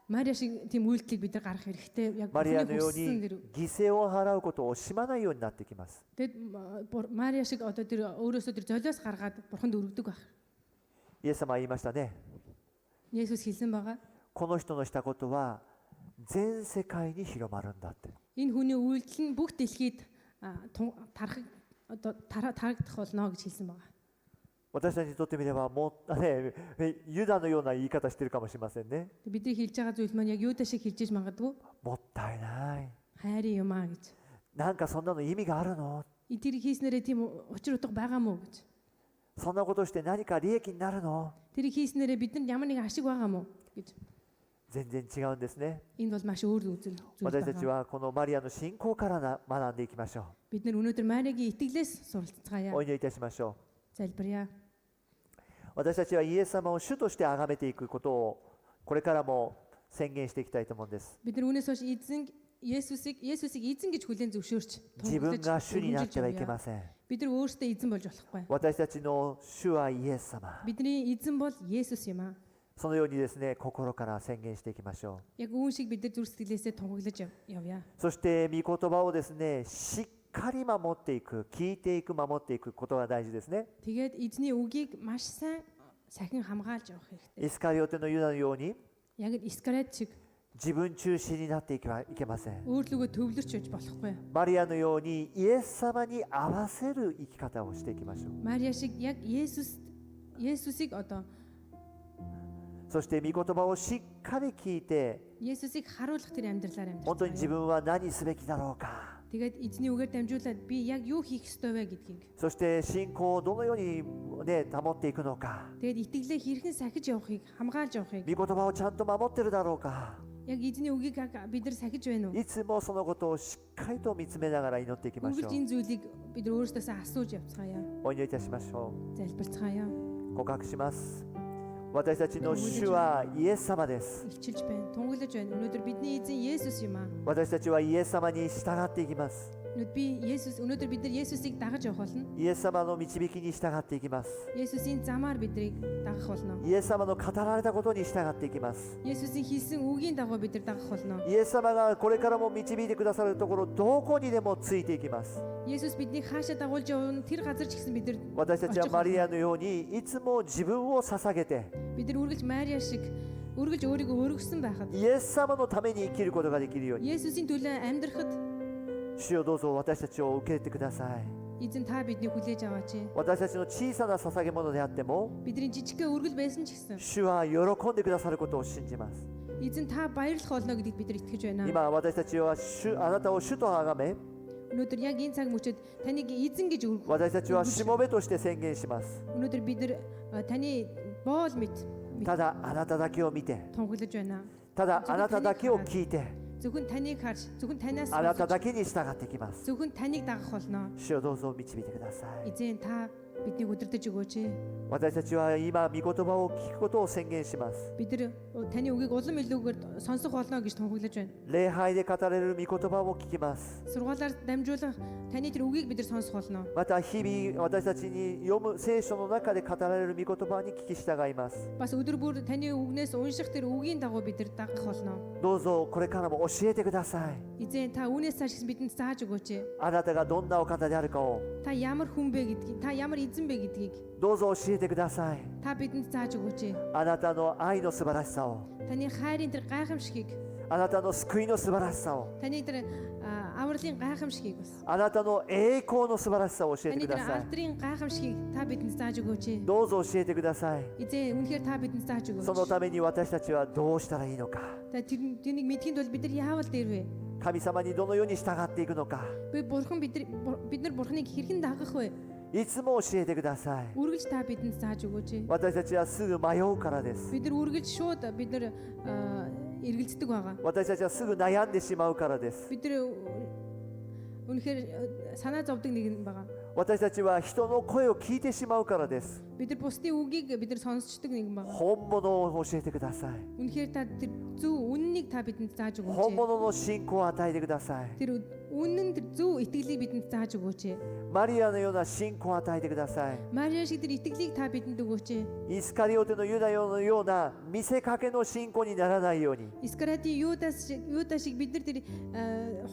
Мария шиг тийм үйлдэлийг бид нар гаргах хэрэгтэй. Яг マリアの бурхны よう хүссэн に тэр. 犠牲を払うことを惜しまないようになってきます。 Тэгэд Мария шиг одоо тэр өөрөөсөө тэр золиос гаргаад бурханд өргөдөг байх. イエス様は言いましたね。 Есүс хэлсэн байгаа. この人のしたことは全世界に広まるんだって。 Энэ хүний үйлдэл нь бүх дэлхийд тарагдах болно гэж хэлсэн байгаа. 私たちにとってみればもう、ね、ユダのような言い方してるかもしれませんね。 Бидний хэлж байгаа зүйл маань яг юутай шиг хэлж иж магадгүй. もったいない。 Хайрын юм аа гэж. なんかそんなの意味があるの？ Тэр хийснээрээ тийм учир утга байгаа мó гэж. そんなことして何か利益になるの？ Тэр хийснээрээ бидэнд ямар нэгэн ашиг байгаа мó гэж. 全然違うんですね。 Энэ бол маш өөр зүйл 私たち байгаа. はこのマリアの信仰から学んでいきましょ Бид нар өнөөдөр Мариагийн итгэлээс суралцгаая. う。お祈りいたしましょ Залбирая. う。私たちはイエス様を主として崇めていくことをこれからも宣言していきたいと思うんです。 Бид нар үүнээс хойш Есүсийг эзэн гэж хүлээн зөвшөөрч 自分が主になってはいけません。 Бид нар өөрсдөө эзэн болж болохгүй. 私たちの主はイエス様。 Бидний эзэн бол Есүс юм аа. そのようにですね、心から宣言していきましょ Яг үүн шиг бид нар зүрх сэтгэлээсээ тунгаглаж явъя. う。そして御言葉をですね、しっかり守っていく、聞いていく、守っていくことが大事ですね。 Тэгээд эзний үгийг маш сайн сахин хамгаалж явах хэрэгтэй. イスカリオテのユダのように Яг л Искарет шиг 自分中心になっていけません。 өөрлөгөө төвлөрч байж болохгүй. マリアのようにイエス様に合わせる生き方をしていきましょう。 Мария шиг яг Есүсийг одоо そして御言葉をしっかり聞いて、 Есүсийг харуулах тэр амьдралаар 本当に амьдрах. 自分は何すべきだろうか。 Тэгээд эзний үгээр дамжуулаад би яг юу хийх ёстой вэ гэдгийг. そして信仰をどのように、ね、保っていくのか。 Тэгээд итгэлээ хэрхэн сахиж явахыг хамгаалж явахыг 御言葉をちゃんと守ってるだろうか。яг эзний үгийг бид нар сахиж байна уу? いつもそのことをしっかりと見つめながら祈っていきましょ Үргэлж う。 энэ зүйлийг бид нар өөрсдөөсөө асууж явцгаая. お祈りいたしましょ Залбирцгаая. う。告白します。私たちの主はイエス様です。 Илчилж байна. Тунгаглаж байна. Өнөөдөр бидний эзэн Есүс юм аа. 私たちはイエス様に従っていきます。 Өнөөдөр бид нар Есүсийг дагаж явах болно. イエス様の導きに従っていきます。 Есүсийн замаар биднийг дагах болно. イエス様の語られたことに従っていきます。 Есүсийн хэлсэн үгийн дагуу бид нар дагах болно. イエス様がこれからも導いてくださるところどこにでもついていきます。 Есүс биднийг хаашаа дагуулж явна тэр газар ч гэсэн бид нар 私たちはマリアのようにいつも自分を捧げて бид нар үргэлж Мариа шиг үргэлж өөрийгөө өргөсөн байхад イエス様のために生きることができるように Есүсийн төлөө амьдрахад 主よどうぞ私たちを受け入れてください。 эзэн та биднийг хүлээж аваач. 私たちの小さな捧げ物であっても Бидний жижигхэн өргөл байсан ч гэсэн 主は喜んでくださることを信じます。 эзэн та баярлах болно гэдэгт бид нар итгэж байна. 今私たちはあなたを主と崇め Өнөөдөр яг энэ цаг мөчид таныг эзэн гэж өргөх. 私たちはしもべとして宣言します。 Өнөөдөр бид нар таны боол мэт ただあなただけを見て тунгаглаж байна. ただあなただけを聞いて Зөвхөн таныг харж, зөвхөн танаас あなただけに従っていきます。 зөвхөн таныг дагах болно. 主をどうぞ導いてください。 Эзэн та биднийг удирдах өгөөч. 私たちは今御言葉を聞くことを宣言します。 Бид нар таны үгийг улам илүүгээр сонсох болно гэж тунгаглаж байна. 礼拝で語られる御言葉を聞きます。 Сургаалаар дамжуулан таны тэр үгийг бид нар сонсох болно. また日々私たちに読む聖書の中で語られる御言葉に聞き従います。 Бас өдөр бүр таны үгнээс унших тэр үгийн дагуу бид нар дагах болно. どうぞこれからも教えてください。 Эзэн та үүнээс цааш бидэнд зааж өгөөч. あなたがどんなお方であるかを Та ямар хүн бэ гэдгийг, та ямар эзэн бэ гэдгийг どうぞ教えてください。 та бидэнд зааж өгөөч. あなたの愛の素晴らしさを、 Таны хайрын тэр гайхамшигыг, あなたの救いの素晴らしさを、 таны тэр авралын гайхамшигыг бас あなたの栄光の素晴らしさを教えて таны く тэр ださい。 алдрын гайхамшигыг та бидэнд зааж өгөөч. どうぞ教えてください。 Эзэн үнэхээр та бидэнд зааж その өгөөч. ために私たちはどうしたらいいのか、 Та тэрнийг мэдхийн тулд бид нар яавал дээр вэ? 神様にどのように従っていくのか、 Би бурхан бид нар бурханыг хэрхэн дагах вэ? いつも教えてください。 Үргэлж та бидэнд зааж өгөөч. 私たちはすぐ迷うからです。 Бид нар үргэлж шууд бид нар эргэлздэг байгаа. 私たちはすぐ悩んでしまうからです。 Бид нар үнэхээр санаа зовдөг нэг юм байгаа. 私たちは人の声を聞いてしまうからです。 Бид нар бусдын үгийг бид нар сонсчдаг нэг юм байгаа. 本物を教えてください。 Үнэхээр та тэр зөв үннийг та бидэнд зааж 本 өгөөч. 物の信仰を与えてください。 Тэр үнэн тэр зөв итгэлийг бидэнд зааж өгөөч. マリアのような信仰を与えてください。 Мариа шиг тэр итгэлийг та бидэнд өгөөч. イスカリオテのユダヤのような見せかけの信仰にならないように、 Искарати Юдас шиг бид нар тэр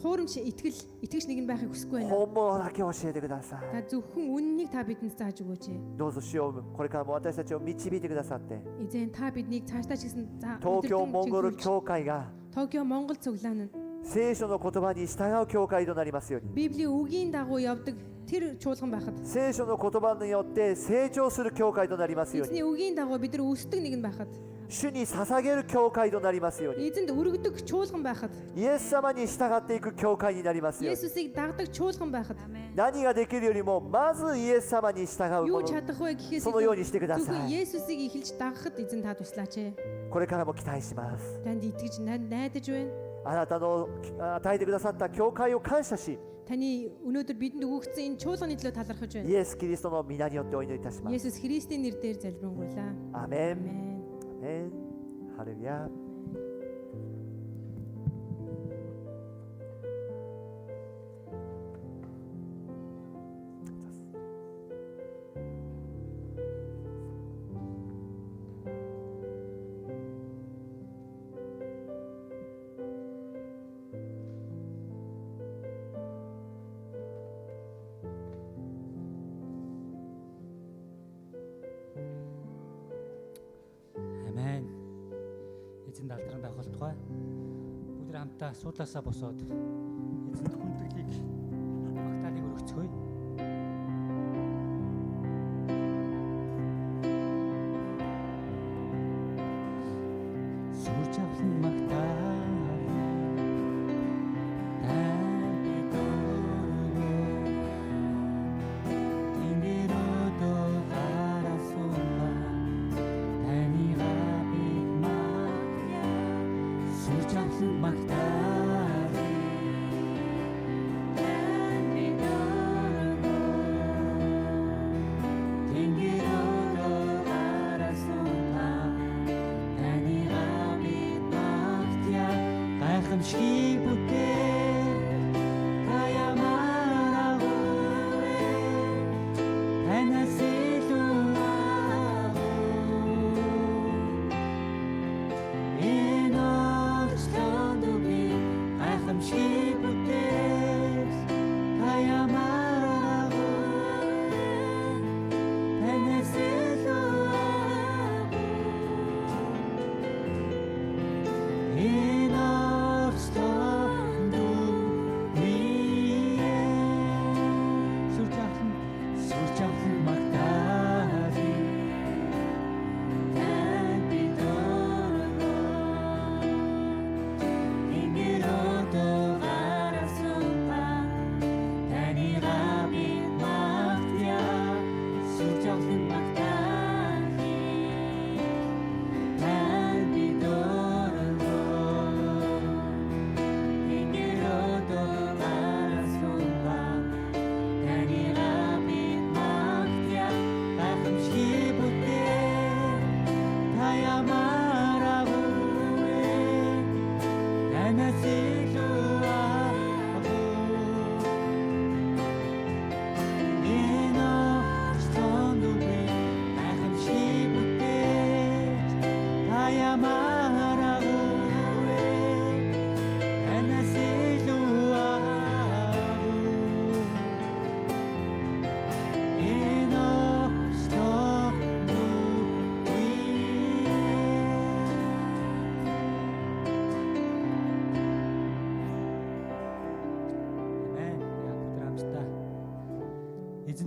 хуурамч итгэж нэг нь байхыг хүсэхгүй байна. 本物だけ教えてくださ Та い。 зөвхөн үннийг та бидэнд зааж өгөөч. どうぞ主よ、これからも私たちを導いてくださって、 Эзэн та биднийг цаашдаа ч гэсэн за 東京モンゴル教会が Токио Монгол цуглаан нь 聖書の言葉に従う教会となりますように、 Библийн үгийн дагуу явдаг тэр чуулган байхад 聖書の言葉によって成長する教会となりますように、 эзний үгийн дагуу бид нар өсдөг нэг нь байхад 主に捧げる教会となりますように、 эзэнд өргөдөг чуулган байхад イエス様に従っていく教会になりますように、 Есүсийг дагдаг чуулган байхад 何ができるよりもまずイエス様に従うも юу の、 чадах вэ гэхээс そのようにしてくださ зөвхөн い。 Есүсийг эхэлж дагахад эзэн та туслаач. これからも期待します。 Танд итгэж найдаж байна. あなたの与えてくださった教会を感謝し、 Таны өнөөдөр бидэнд өгөгдсөн энэ чуулганы төлөө талархаж イ байна. エス・キリストの皆によってお祈りいたします。 Есүс Христийн нэрээр залбирanгуйлаа. アメン。 Амен. アメン。ハレルヤ。 Амен. Эзэн далдран байх болтугай. Бүгд хамтдаа суудлаасаа босоод эзэнд хүндэрлийг магтаалыг өргөцгөөе. Сүрж авсан магтаал Just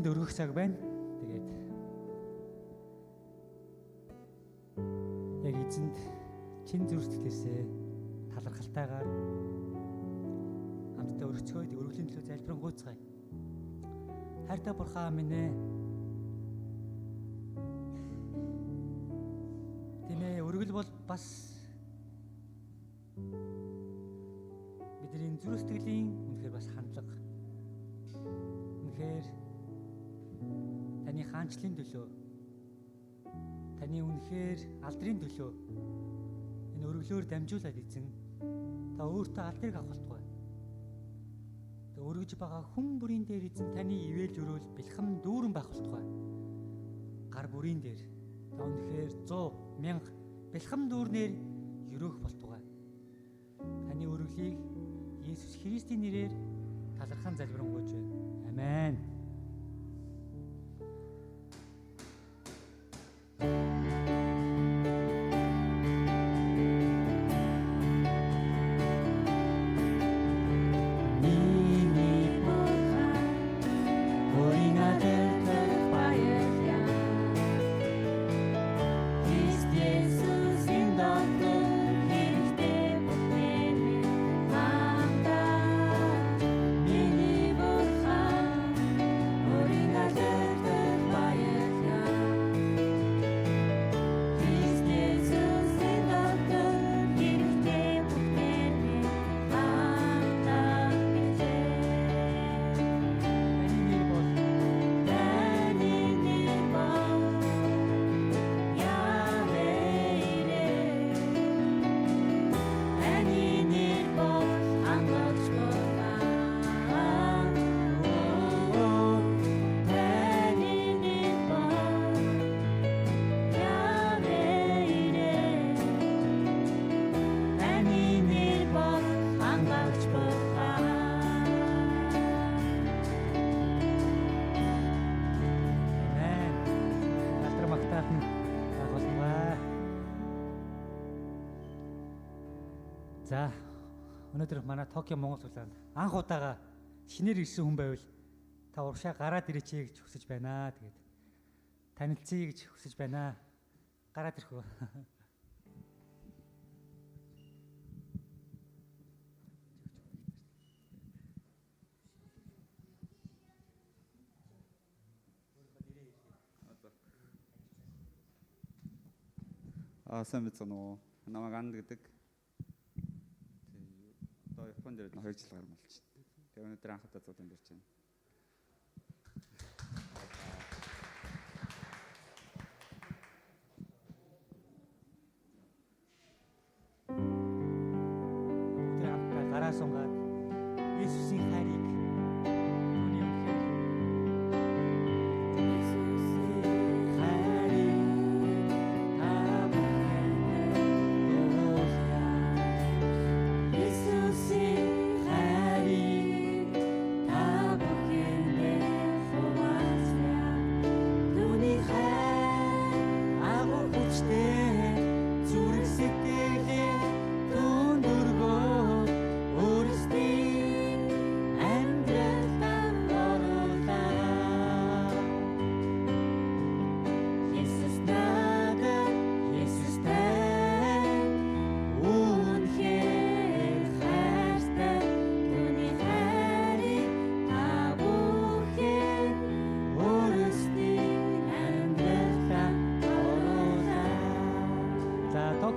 эзэнд өргөх цаг байна. Тэгээд яг эзэнд чин зүрхтгэлээсээ талархалтайгаар хамтдаа өргөцгөөд өргөлийн төлөө залбирanгуйцгаая. Хайртай бурхан минь ээ. Тэмээ өргөл бол бас бидний зүрх сэтгэлийн үнэхээр бас хандлага. Үнэхээр таны хаанчлалын төлөө, таны үнэхээр алдрын төлөө энэ өргөлөөр дамжуулаад эзэн та өөртөө алдрыг авах болтугай. Тэ өргөж байгаа хүн бүрийн дээр эзэн таны ивэл өрөөл бэлхэм дүүрэн байх болтугай. Гар бүрийн дээр та үнэхээр 100 1000 бэлхэм дүүрнээр өрөөх болтугай. Таны өргөлийг Есүс Христийн нэрээр талархан залбирanгуйж байна. Амен. За өнөөдөр манай Токио Монгол цуглаанд анх удаага шинээр ирсэн хүн байвал та уршаа гараад ирээч гэж хүсэж байна. Тэгээд танилцъя гэж хүсэж байна. Гараад ирэх үү? Сайн мэдсэн үү? Намайг Анд гэдэг. Одоо Японд ирээд 2 жил гарсан болж байна. Тэгээ өнөөдөр анх удаа зуун ирж байна. Өнөөдөр хамтдаа гараа сунгаад Есүсийн хайрыг түүний үнэхээр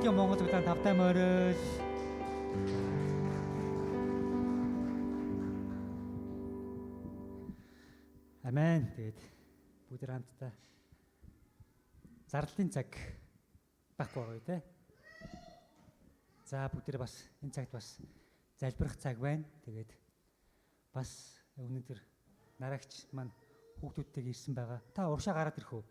Токио Монгол цуглаан тавтай морил. Амен. Тэгээд бүгд хамтдаа зарлалын цаг байхгүй байгаа үү те. За бүгд бас энэ цагт бас залбирах цаг байна. Тэгээд бас өнөөдөр нарагч маань хүүхдүүдтэйг ирсэн байгаа. Та уршаа гараад ирэх үү?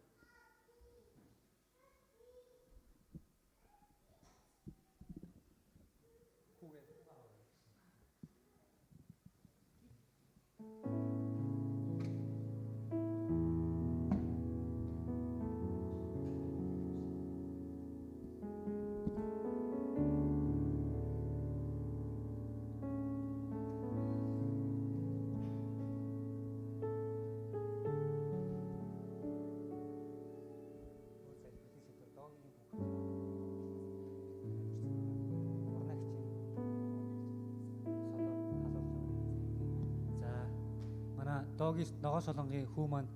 доогийн ногоон солонгийн хүү маань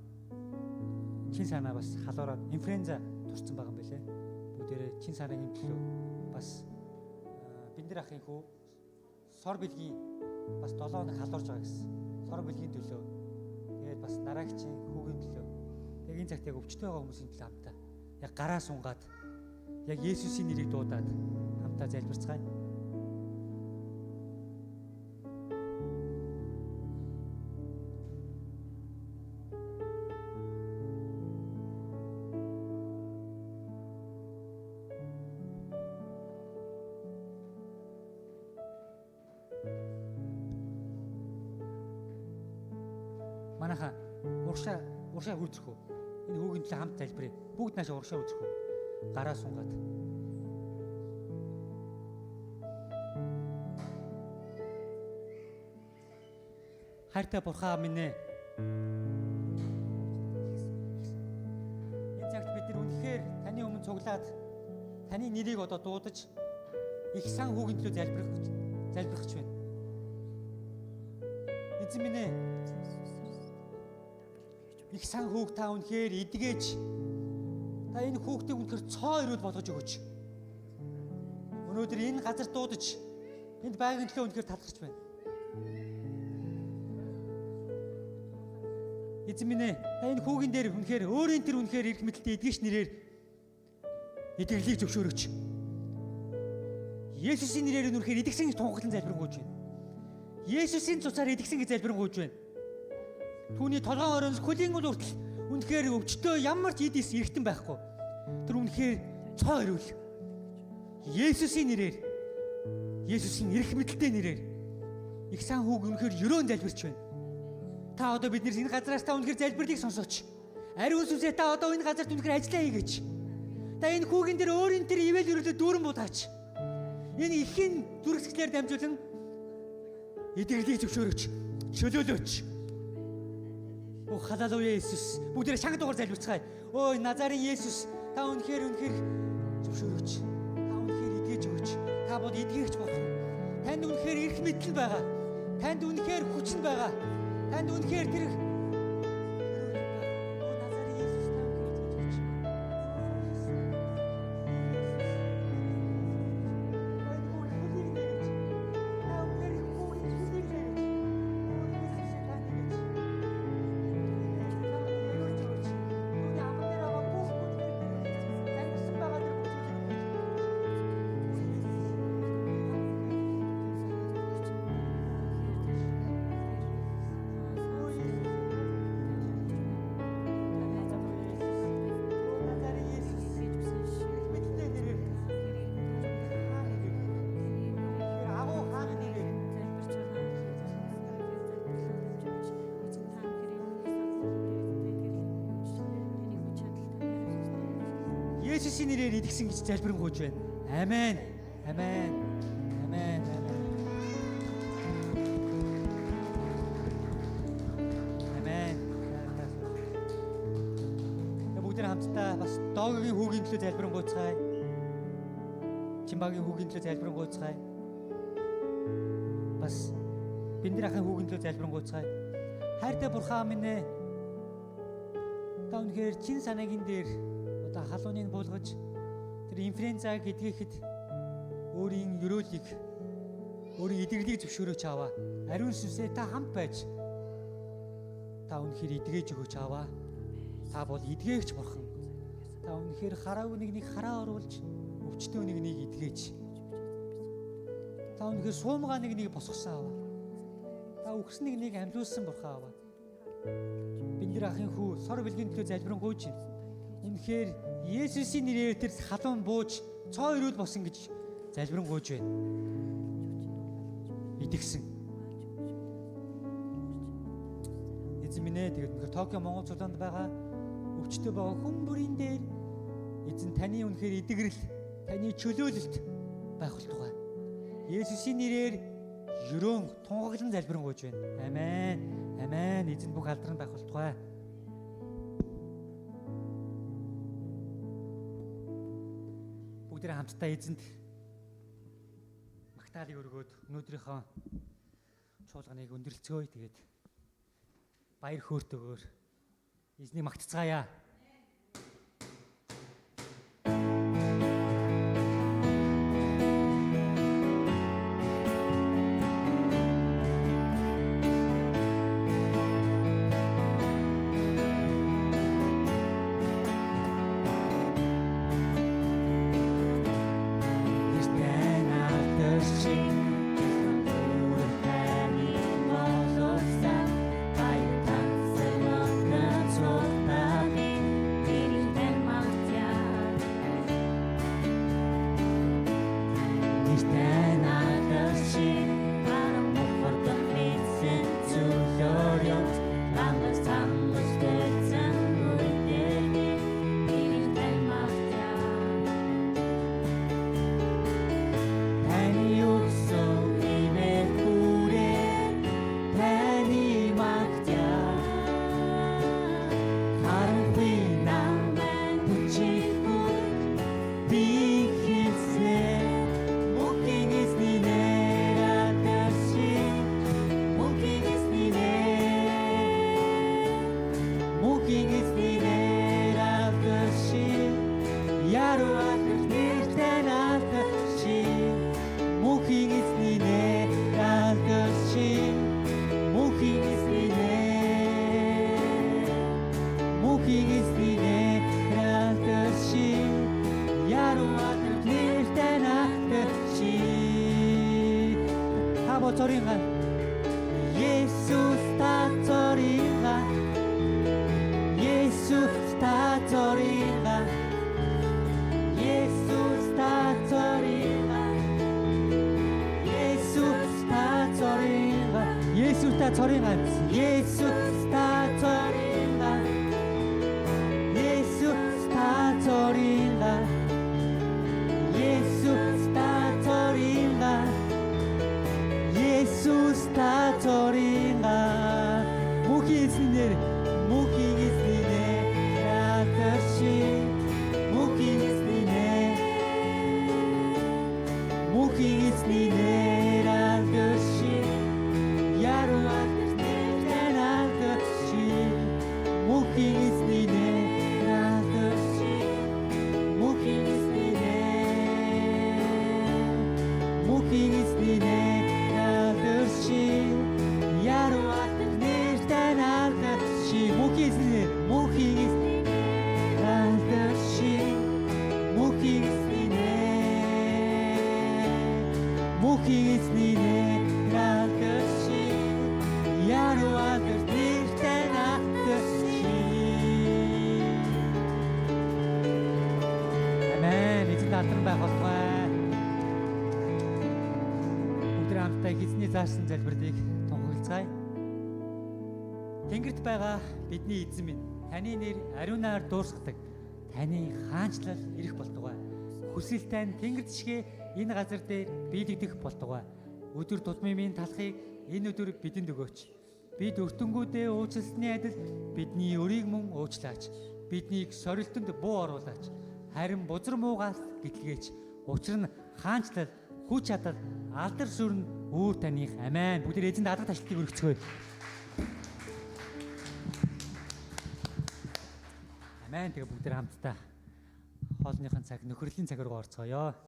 чин санаа бас халуураад инфлюенза туссан байгаа юм билэ. Бүгдээрээ чин санаагийн төлөө бас Биндар ахын хүү сор бэлгийн бас 7 хоног халуурж байгаа гэсэн. Сор бэлгийн төлөө. Тэгээд бас нараагчийн хүүгийн төлөө. Тэгээд энэ цагт яг өвчтөй байгаа хүмүүсийн төлөө хамтаа яг гараа сунгаад яг Есүсийн нэрийг дуудаад хамтаа залбирцгаая. Манайха уршаа үүсэх үү? Энэ хүүгийн төлөө хамт залбирая. Бүгд наашаа уршаа үүсэх үү? Гараа сунгаад. Хайртай бурхан минь ээ. Энэ цагт бид нар үнэхээр таны өмнө цуглаад таны нэрийг одоо дуудаж их сан хүүгийн төлөө залбирах байна. Эзэн минь ээ. Их сан хүүг та үнэхээр эдгэж та энэ хүүхдийг үнэхээр цоо ирүүл болгож өгөөч. Өнөөдөр энэ газар дуудаж энд байгагийн төлөө үнэхээр талархаж байна. Эзэн минь ээ, та энэ хүүгийн дээр үнэхээр өөрийн тэр үнэхээр эрх мэдэлтэй эдгэж нэрээр эдгэрлийг зөвшөөрөөч. Есүсийн нэрээр үнэхээр эдгсэн гэж тунхаглан залбирanгуйж байна. Есүсийн цуцаар эдгсэн гэж залбирanгуйж байна. Түүний толгойн оройноос хөлийн үл хүртэл үнэхээр өвчтөө ямар ч эдис эргэтэн байхгүй. Тэр үнэхээр цоо ирүүл. Есүсийн нэрээр, Есүсийн эрх мэдэлтэй нэрээр их сан хүүг үнэхээр өрөөн залбирч байна. Та одоо биднээс энэ газараас та үнэхээр залбирлыг сонсооч. Ариун сүнсээ та одоо энэ газарт үнэхээр ажиллаа хийгээч. Та энэ хүүгийн дээр өөрийн тэр ивэл өрөөлөө дүүрэн будаач. Энэ ихийн зүрхсгэлээр дамжуулан эдгэрлийг зөвшөөрөөч. Чөлөөлөөч. О халелуя Есүс. Бүгдээрээ чанга дугаар залбирцгаая. Ой Назарын Есүс, та үнэхээр зөвшөөрөөч. Та үнэхээр эдгэж өгөөч. Та бол эдгэгч болох. Танд үнэхээр эрх мэдэл байгаа. Танд үнэхээр хүч нь байгаа. Танд үнэхээр тэр Есүсийн нэрээр эдгсэн гэж залбирanгуйж байна. Амен. Амен. Амен. Амен. Бүгдээ хамтдаа бас доогийн хүүгийн төлөө залбирanгуйцгаая. Чимбагийн хүүгийн төлөө залбирангуйцгаая. Бас Биндар ахын хүүгийн төлөө залбирангуйцгаая. Хайртай бурхан минь ээ. Та үнэхээр чин санаагийн дээр халууныг буулгаж тэр инфлюензаг эдгэхэд өөрийн өрөөлийг өөрийн эдгэрлийг зөвшөөрөөч аваа. Ариун сүнсээ та хамт байж та үнэхээр эдгэж өгөөч аваа. Та бол эдгээгч бурхан. Та үнэхээр хараагүй нэг хараа оруулж өвчтөө нэг эдгэж. Та үнэхээр суумгаа нэг босгосон аваа. Та үхсэн нэг амьлуулсан бурхан аваа. Биндар ахын хүү сор бэлгийн төлөө залбирanгуйж байна. Үнэхээр Есүсийн нэрээр тэр халуун бууж цоо ирүүл босон гэж залбирanгуйж байна. Идэгсэн. Эзэн минь ээ тэгээд Токио Монгол цулаанд байгаа өвчтөй байгаа хүн бүрийн дээр эзэн таны үнэхээр эдгэрэл, таны чөлөөлөлт байх болтугай. Есүсийн нэрээр өрөөн тунгаглан залбирanгуйж байна. Амен. Амен. Эзэн бүх алдран байх болтугай. Бүгдээ хамтдаа эзэнд магтаалыг өргөөд өнөөдрийнхөө чуулганыг өндөрлцгөөе. Тэгээд баяр хөөртэйгээр эзнийг магтцгаая. Зоринга Есүс та зоринга Есүс та зоринга Есүс та зоринга Есүс та зоринга Есүс та зоринга Есүс та зоринга Есүс та зоринга Есүс та зоринга Есүс та зоринга мөнхийн эзнээр ядарши мөнхийн эзнээр ядарши яруат ядарши мөнхийн эзнээр ядарши мөнхийн эзнээр яруат нэртэй наадши мөнхийн эзнээр ядарши мөнхийн эзнээр ядарши яруат нэртэй наадши. Амен. Эзэн даатан байх болтугай. Өдөр хамтдаа эзний заасан залбирдыг тунхаглацгаая. Тэнгэрт байгаа бидний эзэн минь, таны нэр ариунаар дуусгадаг. Таны хаанчлал ирэх болтугай. Хүсэл тань тэнгэр зишгээ энэ газар дээр биелэгдэх болтугай. Өдөр тутмын минь талахыг энэ өдөр бидэнд өгөөч. Бид өртөнгүүдээ уучлсны адил бидний өрийг мөн уучлаач. Биднийг сорилтонд буу оруулаач. Харин бузар муугаас гэтлгээч. Учир нь хаанчлал, хүч чадал, алдар сүрэн өөр таних. Амен. Бүгд эзэнд алдар ташлтыг өргөцгөөе. Амен. Тэгээ бүгд хамтдаа хоолныхын цаг, нөхөрлийн цаг руу орцгоё.